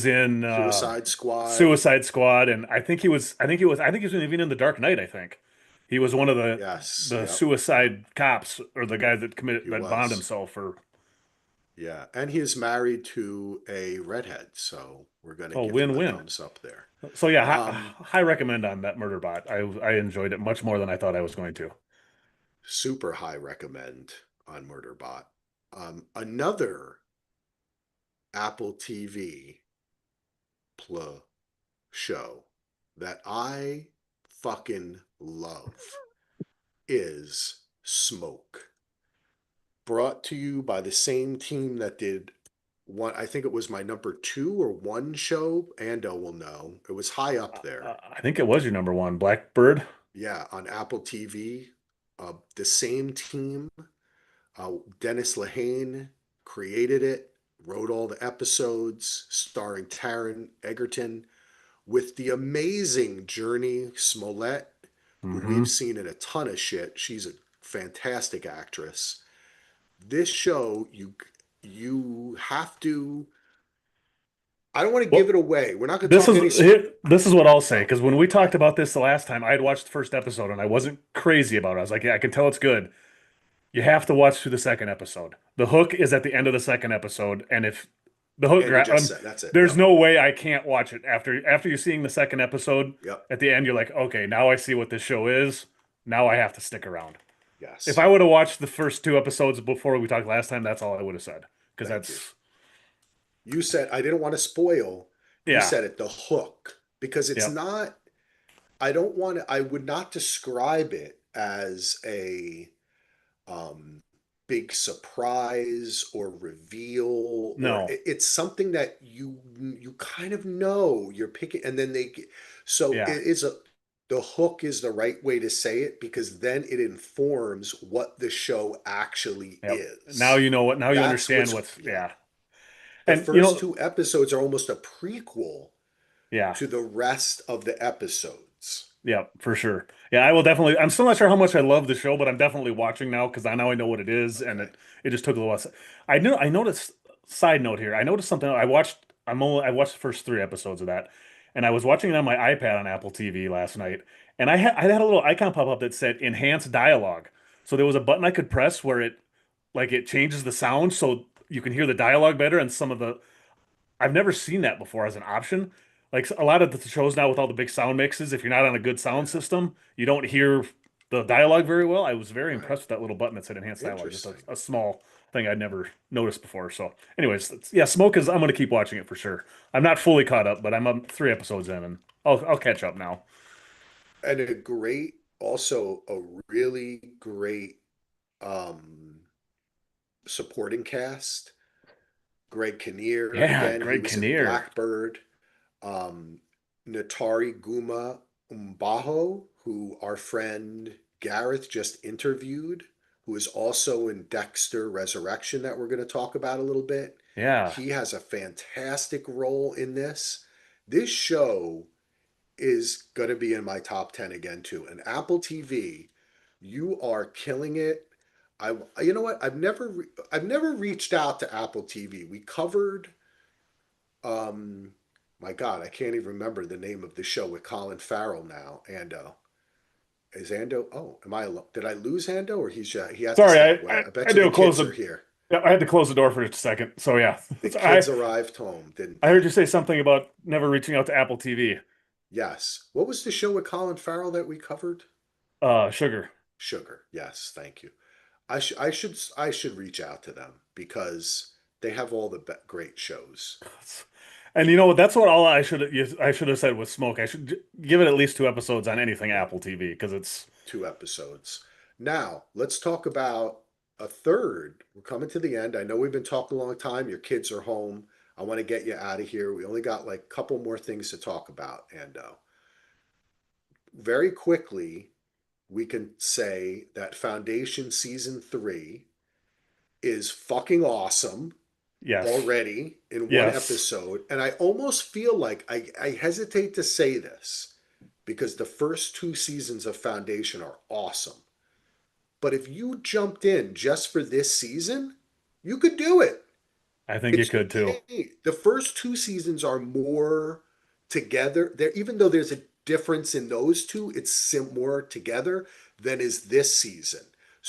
in Suicide Squad. Suicide Squad, and I think he was even in The Dark Knight. I think he was one of Yes, the yep, yep, suicide cops or the guy he that bombed was. himself for Yeah, and he is married to a redhead, so we're gonna oh give him a win-win. thumbs up there. So yeah, Um, high recommend on that Murderbot. I enjoyed it much more than I thought I was going to. Super high recommend on Murderbot. Another Apple TV pl show that I fucking love is Smoke. Brought to you by the same team that did one. I think it was my number two or one show. Ando will know. It was high up there. I think it was your number one, Blackbird. Yeah, on Apple TV. The same team, Dennis Lehane created it, wrote all the episodes, starring Taron Egerton, with the amazing Journey Smollett, who we've Hmm seen in a ton of shit. She's a fantastic actress. this show, you have to. I don't want to give Well, it away. We're not going to talk any. this is what I'll say Oh, because when we okay. talked about this the last time, I had watched the first episode and I wasn't crazy about it. I was like, yeah, I can tell it's good. You have to watch through the second episode. The hook is at the end of the second episode, and if the hook, Andy just said that's it. there's Yep. no way I can't watch it after you're seeing the second episode. Yep. At the end, you're like, okay, now I see what this show is. Now I have to stick around. If Yes. I would have watched the first two episodes before we talked last time, that's all I would have said because Thank you. that's You said I didn't want to spoil. You yeah, said it, the hook, because it's yeah, not. I don't want to. I would not describe it as a um, big surprise or reveal, or no, it's something that you kind of know you're picking, and then so yeah, it is a. The hook is the right way to say it because then it informs what the show actually yep. Now is. you know what. Now you That's understand what's, what's yeah. yeah, The and you first know two episodes are almost a prequel yeah. to the rest of the episodes. Yeah, for sure. Yeah, I will definitely. I'm still not sure how much I love the show, but I'm definitely watching now because I now I know what it is, and Okay. it just took a little while. I knew I noticed. Side note here, I noticed something. I watched the first three episodes of that, and I was watching it on my iPad on Apple TV last night, and I had a little icon pop up that said enhance dialogue. So there was a button I could press where it changes the sound so you can hear the dialogue better, and some of the I've never seen that before as an option. Like a lot of the shows now with all the big sound mixes, if you're not on a good sound Yeah. system, you don't hear the dialogue very well. I was very Right. impressed with that little button that said enhanced dialogue, just Interesting. a small thing I'd never noticed before. So, anyways, yeah, Smoke is. I'm going to keep watching it for sure. I'm not fully caught up, but I'm three episodes in, and I'll catch up now. And also a really great um, supporting cast. Greg Kinnear, Yeah, again, he Greg was in Kinnear. Blackbird. Um, Natari Guma Umbaho, who our friend Gareth just interviewed, who is also in Dexter Resurrection, that we're going to talk about a little bit. Yeah, He has a fantastic role in this. This show is going to be in my top 10 again, too. And Apple TV, you are killing it. You know what? I've never reached out to Apple TV. We covered um, my God, I can't even remember the name of the show with Colin Farrell now. Ando. Is Ando? Oh, am I? Did I lose Ando, or he has to sorry, step away? I I I bet you the do close kids are the. here. Yeah, I had to close the door for a second. So yeah, The I kids arrived home, didn't I they? heard you say something about never reaching out to Apple TV. Yes. What was the show with Colin Farrell that we covered? Sugar. Sugar. Yes, thank you. I should reach out to them because they have all the great shows. And that's what all I should have said with Smoke. I should give it at least two episodes on anything Yep. Apple TV because it's 2 episodes. Now, let's talk about a third. We're coming to the end. I know we've been talking a long time. Your kids are home. I want to get you out of here. We only got like a couple more things to talk about. And very quickly, we can say that Foundation Season 3 is fucking awesome yes, already in one yes. episode. And I almost feel like I hesitate to say this because the first two seasons of Foundation are awesome. But if you jumped in just for this season, you could do it. I think you It's could too. the first two seasons are more together. There, even though there's a difference in those two, it's more together than is this season.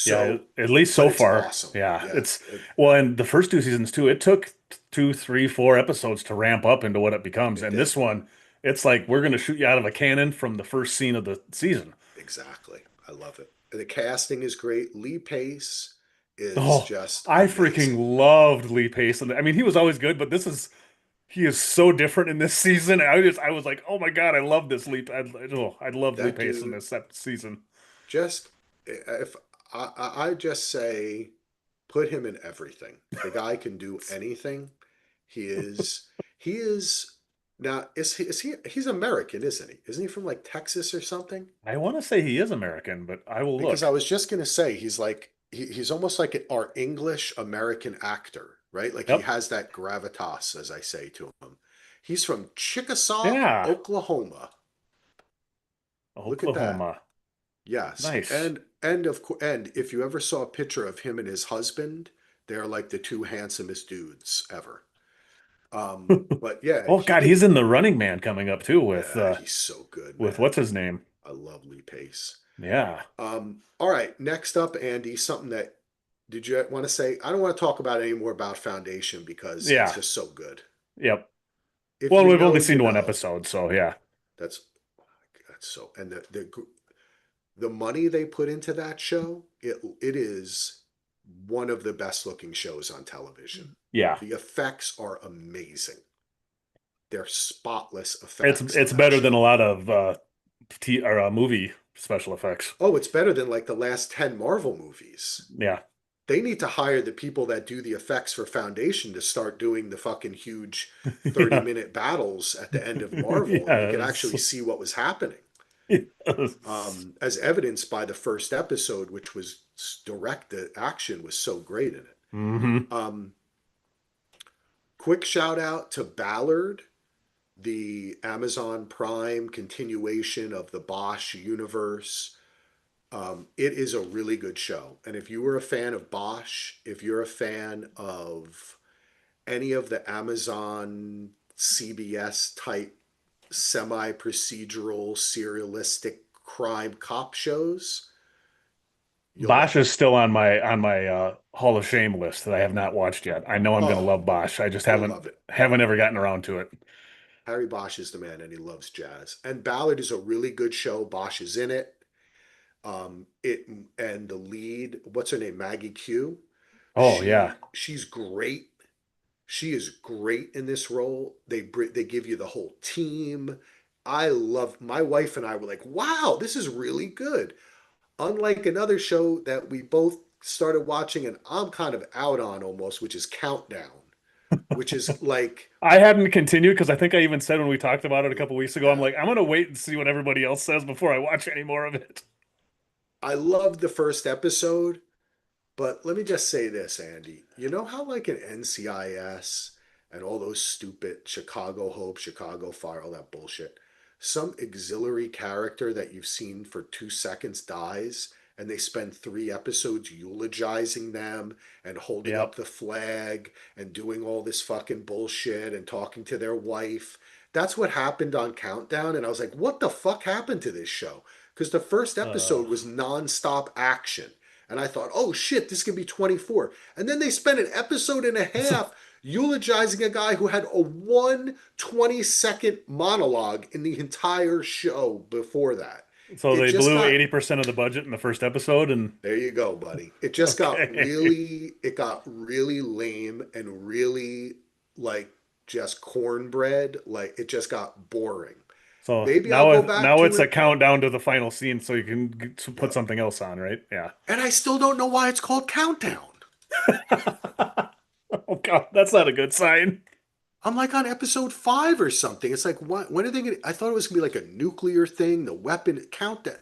Yeah, So, at least but so it's far. awesome. Yeah, Yeah, it's well, and the first two seasons too. It took two, three, four episodes to ramp up into what it becomes. it And did. this one, it's like we're gonna shoot you out of a cannon from the first scene of the season. Exactly. I love it. And the casting is great. Lee Pace is Oh, just I freaking amazing. loved Lee Pace. I mean, he was always good, but he is so different in this season. I was like, oh my God, I love this Lee. I loved Lee That Pace in dude this season. just if I just say put him in everything. The guy can do anything. He is he is now he's American, isn't he? Isn't he from like Texas or something? I want to say he is American, but I will Because I look. was just gonna say he's almost like our English American actor, right? Like he Yep. has that gravitas, as I say to him. He's from Chickasaw, Yeah. Oklahoma. Look at that. Oklahoma. Yes, Nice. and if you ever saw a picture of him and his husband, They're like the two handsomest dudes ever. But yeah, Oh he God, did. he's in the Running Man coming up too Yeah, he's so good, with man. what's his name? A lovely pace. Yeah. All right, next up, Andy, something that did you want to say? I don't want to talk about any more about Foundation because it's Yeah. just so good. Yep. If Well, you we've know, only you seen one know. episode, so yeah. That's that's so and the money they put into that show, it is one of the best looking shows on television. Yeah. The effects are amazing. They're spotless It's effects on it's that better than a show. lot of movie special effects. Oh, it's better than like the last 10 Marvel movies. Yeah. They need to hire the people that do the effects for Foundation to start doing the fucking huge 30 Yeah. minute battles at the end of Marvel, and you could Yes. actually see what was happening. Yes. As evidenced by the first episode, which was direct. The action was so great in it. Hmm. Um, Quick shout out to Ballard, the Amazon Prime continuation of the Bosch universe. It is a really good show. And if you were a fan of Bosch, if you're a fan of any of the Amazon CBS type semi procedural serialistic crime cop shows, you'll Bosch love it. is still on my Hall of Shame list that I have not watched yet. I know I'm gonna Oh, love Bosch. I just you'll haven't love it. haven't ever gotten around to it. Harry Bosch is the man and he loves jazz. And Ballard is a really good show. Bosch is in it. It and the lead, what's her name? Maggie Q. Oh yeah. She's great. She is great in this role. They give you the whole team. I love my wife and I were like, wow, this is really good. Unlike another show that we both started watching and I'm kind of out on almost, which is Countdown, which is like, I hadn't continued because I think I even said when we talked about it a couple weeks ago, I'm yeah, like, I'm gonna wait and see what everybody else says before I watch any more of it. I loved the first episode. But let me just say this, Andy. You know how like an NCIS and all those stupid Chicago Hope, Chicago Fire, all that bullshit, some auxiliary character that you've seen for 2 seconds dies, and they spend 3 episodes eulogizing them and holding up Yep. the flag and doing all this fucking bullshit and talking to their wife. That's what happened on Countdown, and I was like, what the fuck happened to this show? Because the first Uh, episode was nonstop action. And I thought, oh shit, this could be 24. And then they spent an episode and a so, half eulogizing a guy who had a 1 20-second monologue in the entire show before that. so It they just blew got 80% of the budget in the first episode, and there you go, buddy. It just got okay. really lame and really like just cornbread. Like it just got boring. So Maybe I'll now go it, back now to it's a it. countdown to the final scene, so you can put Yep. something else on, right? Yeah. And I still don't know why it's called Countdown. Oh God, that's not a good sign. I'm like on episode 5 or something. It's like, when are they going to? I thought it was going to be like a nuclear thing, the weapon countdown.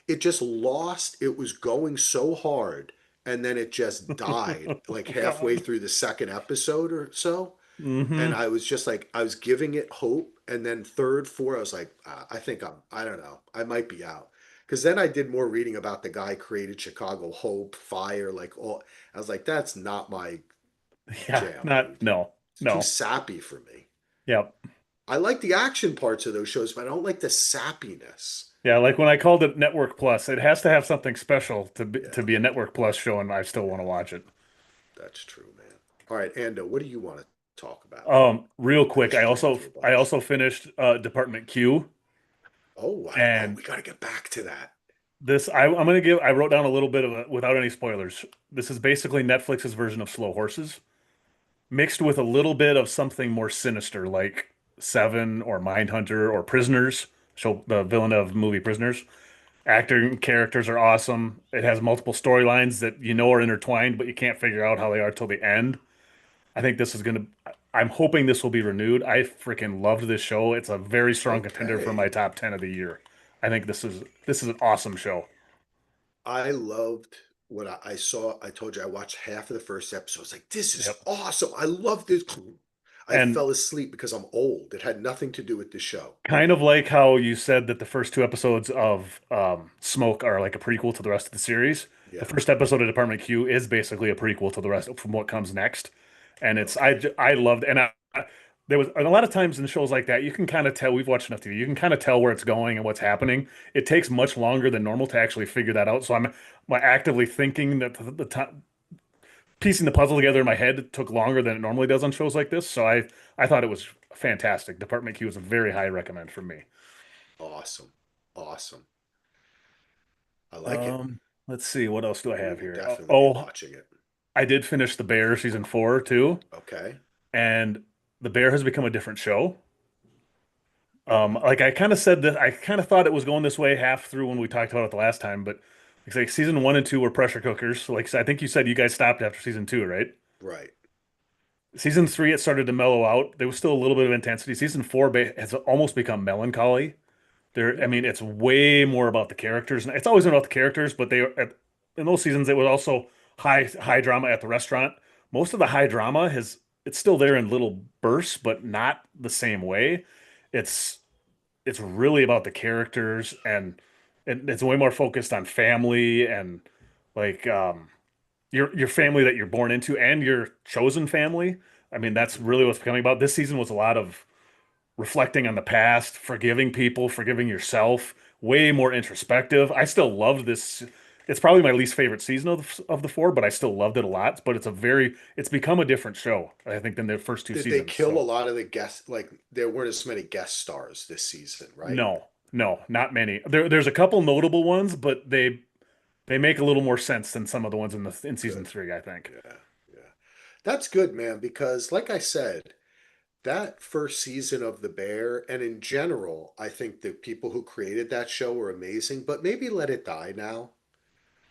It just lost. It was going so hard. And then it just died like Oh halfway God. through the second episode or so. And Hmm. I was just like, I was giving it hope. And then third, four, I was like, I don't know. I might be out. Because then I did more reading about the guy created Chicago Hope, Fire, like all. I was like, that's not my Yeah, jam, not dude. no, It's too no. sappy for me. Yep. I like the action parts of those shows, but I don't like the sappiness. Yeah, like when I called it Network Plus, it has to have something special to Yeah, be a Network Plus show, and I still want to watch it. that's true, man. All right, Ando, what do you want to talk about? Real I quick, just drank through a I bunch. also finished Department Q, Oh, and we got to get back to that. I'm gonna give. I wrote down a little bit of it without any spoilers. This is basically Netflix's version of Slow Horses, mixed with a little bit of something more sinister, like Seven or Mindhunter or Prisoners. Show the Villeneuve movie Prisoners. Actor characters are awesome. It has multiple storylines that you know are intertwined, but you can't figure out how they are till the end. I think this is gonna. I'm hoping this will be renewed. I freaking loved this show. It's a very strong contender for my Okay. top 10 of the year. I think this is an awesome show. I loved what I saw. I told you I watched half of the first episode. I was like, this is Yep. awesome. I love this. I And fell asleep because I'm old. It had nothing to do with the show. kind of like how you said that the first two episodes of Smoke are like a prequel to the rest of the series. The Yeah. first episode of Department Q is basically a prequel to the rest from what comes next, and Okay. I loved and there was and a lot of times in shows like that you can kind of tell we've watched enough TV you can kind of tell where it's going and what's happening. It takes much longer than normal to actually figure that out. So I'm actively thinking that the time piecing the puzzle together in my head took longer than it normally does on shows like this. So I thought it was fantastic. Department Q is a very high recommend from me. Awesome. Awesome. I like it. Um, let's see, what else do I We have will here? definitely be Oh, watching it. I did finish The Bear season 4 too, Okay. and The Bear has become a different show. Like I kind of said that I kind of thought it was going this way half through when we talked about it the last time, but like season 1 and 2 were pressure cookers. So like I think you said you guys stopped after season 2, right? Right. Season 3 it started to mellow out. There was still a little bit of intensity. Season 4 has almost become melancholy. I Hmm. mean, it's way more about the characters. And it's always been about the characters, but in those seasons it was also high drama at the restaurant. Most of the high drama has it's still there in little bursts, but not the same way. It's it's really about the characters and it's way more focused on family and like your family that you're born into and your chosen family. I mean, that's Hmm. really what's becoming about. This season was a lot of reflecting on the past, forgiving people, forgiving yourself, way more introspective. I still loved this. It's probably my least favorite season of the four, but I still loved it a lot. But it's become a different show, I think, than the first two Did they seasons. kill a So lot of the guests? Like, there weren't as many guest stars this season, right? no, no, not many. There's a couple notable ones, but they make a little more sense than some of the ones in season Good. 3, I think. Yeah. Yeah. That's good, man, because like I said, that first season of The Bear, and in general, I think the people who created that show were amazing, but maybe let it die now,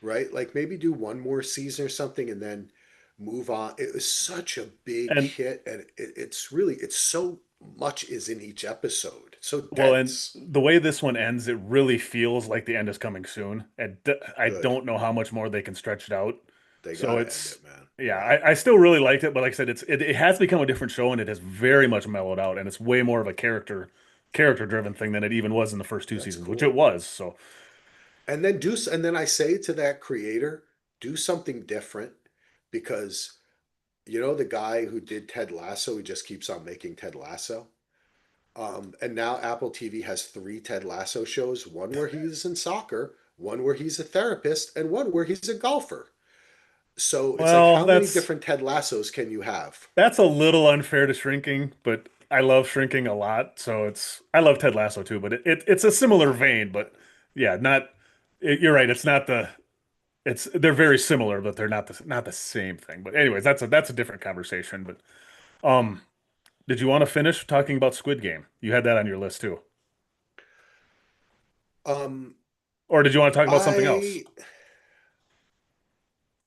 right? Like maybe do one more season or something and then move on. It was such a big And hit, and it's really, it's so much is in each episode. It's so well, and dense. the way this one ends, it really feels like the end is coming soon. And I Good. don't know how much more they can stretch it out. They So gotta end it's, it, man. yeah, Yeah, I still really liked it, but like I said, it has become a different show and it has very much mellowed out, and it's way more of a character driven thing than it even was in the first two that's seasons, which it cool. was. So, And then I say to that creator, do something different, because you know the guy who did Ted Lasso, he just keeps on making Ted Lasso. And now Apple TV has three Ted Lasso shows, one where he's in soccer, one where he's a therapist, and one where he's a golfer. So it's like, well, how many different Ted Lassos can you have? that's a little unfair to Shrinking, but I love Shrinking a lot. So I love Ted Lasso too, but it's a similar I know, vein, but but yeah, you're right. It's not they're very similar, but they're not the same thing. But anyways, that's a different conversation. But um, did you want to finish talking about Squid Game? You had that on your list too, um, or did you want to talk about something else? I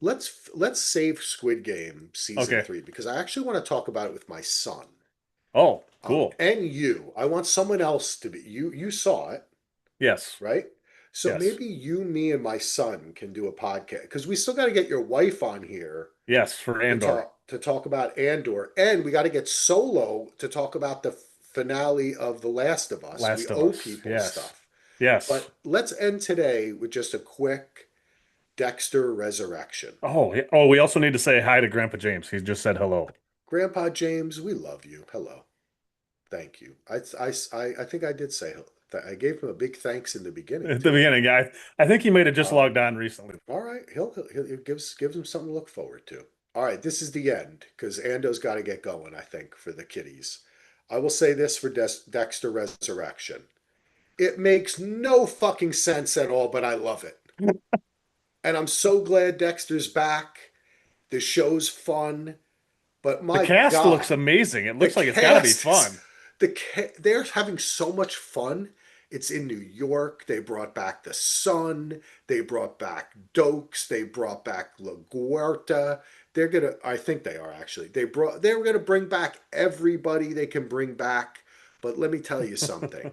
let's save Squid Game season Okay. three, because I actually want to talk about it with my son. Oh, cool. And you. I want someone else to be. You saw it, Yes. right? So Yes. maybe you, me, and my son can do a podcast, because we still got to get your wife on here Yes, for Andor, to talk about Andor, and we got to get Solo to talk about the finale of The Last of Us. We Last of owe Us. people Yes. stuff. Yes. But let's end today with just a quick Dexter resurrection. Oh, yeah. Oh, we also need to say hi to Grandpa James. He just said hello. Grandpa James, we love you. Hello. Thank you. I think I did say I gave him a big thanks in the beginning At the too. beginning, yeah, I think he might have just logged Um, on recently. all right, it gives him something to look forward to. All right, this is the end, because Ando's got to get going, I think, for the kiddies. I will say this for Dexter Resurrection. It makes no fucking sense at all, but I love it. And I'm so glad Dexter's back. The show's fun, but The my cast looks God, amazing. It the looks like it's got to be cast is fun. they're having so much fun. It's in New York. They brought back the Sun. They brought back Dokes. They brought back LaGuardia. They're gonna. I think they are actually. They were gonna bring back everybody they can bring back. But let me tell you something.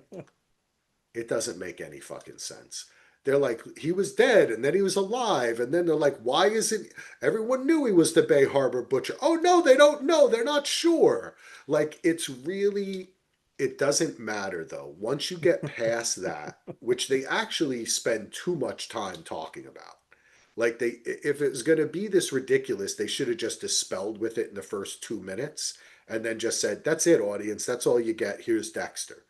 It doesn't make any fucking sense. They're like, he was dead and then he was alive. And then they're like, why isn't everyone knew he was the Bay Harbor Butcher? Oh no, they don't know. They're not sure. Like, it's really, it doesn't matter though. Once you get past that, which they actually spend too much time talking about. Like if it was going to be this ridiculous, they should have just dispelled with it in the first 2 minutes and then just said, "That's it, audience. That's all you get. Here's Dexter."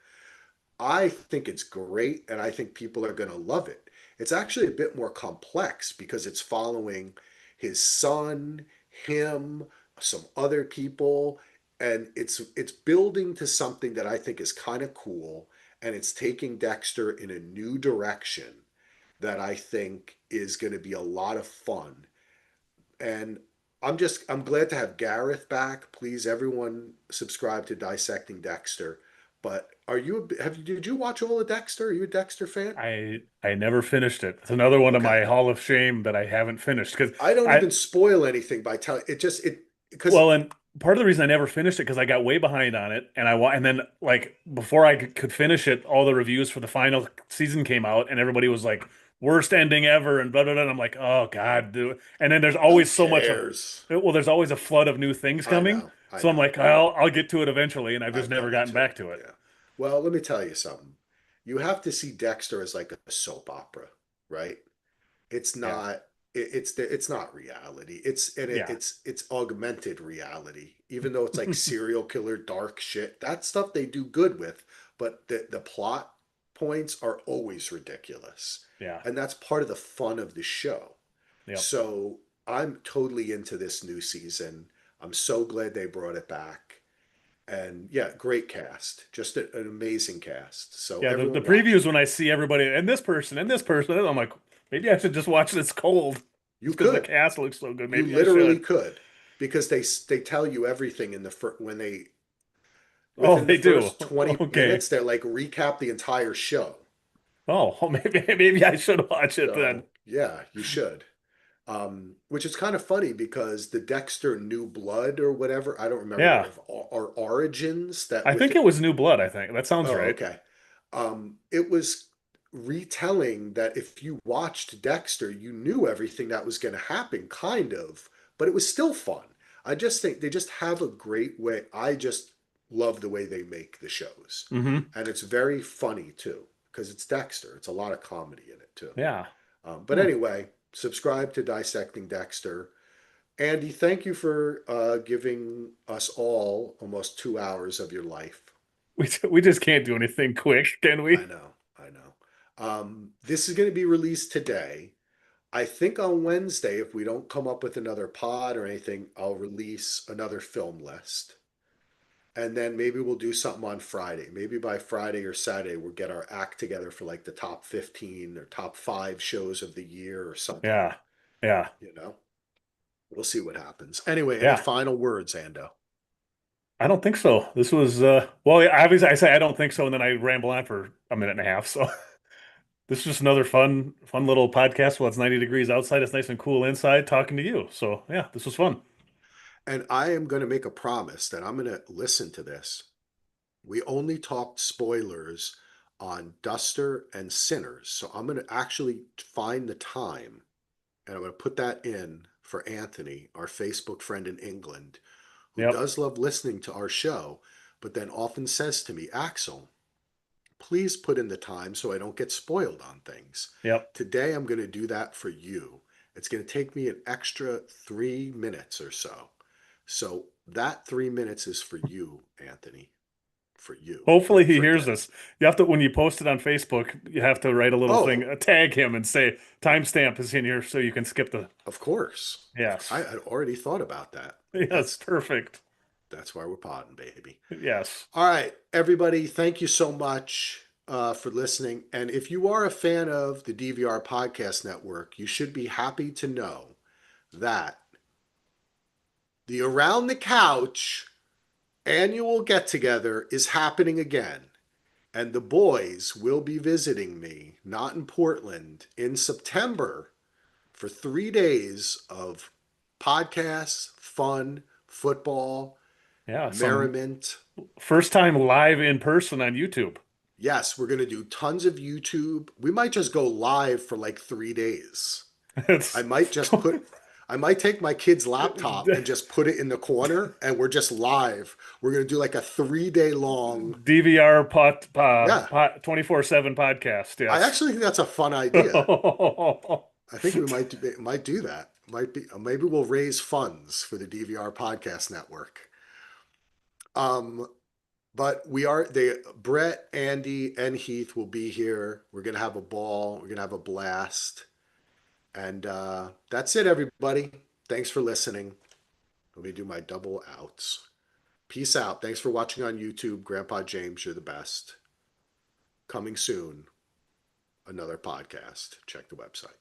I think it's great, and I think people are going to love it. It's actually a bit more complex because it's following his son, him, some other people, and it's building to something that I think is kind of cool, and it's taking Dexter in a new direction that I think is going to be a lot of fun. And I'm glad to have Gareth back. Please, everyone, subscribe to Dissecting Dexter. But did you watch all of Dexter? Are you a Dexter fan? I never finished it. It's another one of Okay. my Hall of Shame that I haven't finished because I don't I even spoil anything by telling it just it because well, and part of the reason I never finished it because I got way behind on it, and then like before I could finish it, all the reviews for the final season came out, and everybody was like worst ending ever, and blah blah blah. And I'm like, oh God, dude. And then there's who always so much of cares? well, there's always a flood of new things I coming, know, I so I'm know. like, I'll get to it eventually, and I've just I've never done it gotten too. back to it. Yeah. Well, let me tell you something. You have to see Dexter as like a soap opera, right? It's Yeah, not it's not reality. yeah, It's augmented reality. Even though it's like serial killer dark shit, that stuff they do good with, but the plot points are always ridiculous. yeah, And that's part of the fun of the show. yep. So I'm totally into this new season. I'm so glad they brought it back. And yeah, great cast. Just an amazing cast. So Yeah, the everyone watch previews it. when I see everybody and this person, and I'm like, maybe I should just watch this cold You just because the could. cast looks so good. You Maybe I literally should. could because they tell you everything in the when they Oh, within the they do. first 20 Okay. minutes they're like recap the entire show. Oh, maybe I should watch it then. So, yeah, you should. Which is kind of funny because the Dexter New Blood or whatever, I don't remember Yeah, our origins that I with think it. it was New Blood. I think that sounds Oh, right. okay. It was retelling that if you watched Dexter, you knew everything that was going to happen, kind of, but it was still fun. I just think they just have a great way. I just love the way they make the shows. Hmm. And it's very funny too, because it's Dexter. It's a lot of comedy in it too. Yeah. But Hmm. anyway, subscribe to Dissecting Dexter. Andy, thank you for giving us all almost 2 hours of your life. We just can't do anything quick, can I we? know, I know. This is going to be released today. I think on Wednesday, if we don't come up with another pod or anything, I'll release another film list. And then maybe we'll do something on Friday. Maybe by Friday or Saturday, we'll get our act together for like the top 15 or top 5 shows of the year or something. Yeah. Yeah. You know, we'll see what happens. Anyway, any Yeah. final words, Ando? I don't think so. This was well, yeah, obviously I say I don't think so, and then I ramble on for a minute and a half. So this is just another fun little podcast. Well, it's 90 degrees outside. It's nice and cool inside talking to you. So yeah, this was fun. And I am going to make a promise that I'm going to listen to this. We only talked spoilers on Duster and Sinners. So I'm going to actually find the time and I'm going to put that in for Anthony, our Facebook friend in England, who Yep. does love listening to our show, but then often says to me, Axel, please put in the time so I don't get spoiled on things. Yep. Today I'm going to do that for you. It's going to take me an extra 3 minutes or so. So that 3 minutes is for you, Anthony. For you. Hopefully Don't he hears forget it. this. You have to when you post it on Facebook, you have to write a little thing, Oh, tag him and say timestamp is in here so you can skip the of course. I yes. had already thought about that. Yes, That's perfect. that's why we're podding, baby. Yes. All right, everybody, thank you so much for listening. And if you are a fan of the DVR Podcast Network, you should be happy to know that the Around the Couch annual get together is happening again. And the boys will be visiting me, not in Portland, in September for 3 days of podcasts, fun, football, Yeah, some merriment. first time live in person on YouTube. Yes, we're going to do tons of YouTube. We might just go live for like 3 days. I It's might just put, I might take my kid's laptop and just put it in the corner and we're just live. We're going to do like a 3 day long. DVR 24/7 podcast. I Yes. actually think that's a fun idea. I think we might do that. Might be maybe we'll raise funds for the DVR podcast network. Um, but we are they Brett, Andy, and Heath will be here. We're gonna have a ball. We're gonna have a blast. And that's it, everybody. Thanks for listening. Let me do my double outs. Peace out. Thanks for watching on YouTube. Grandpa James, you're the best. Coming soon, another podcast. Check the website.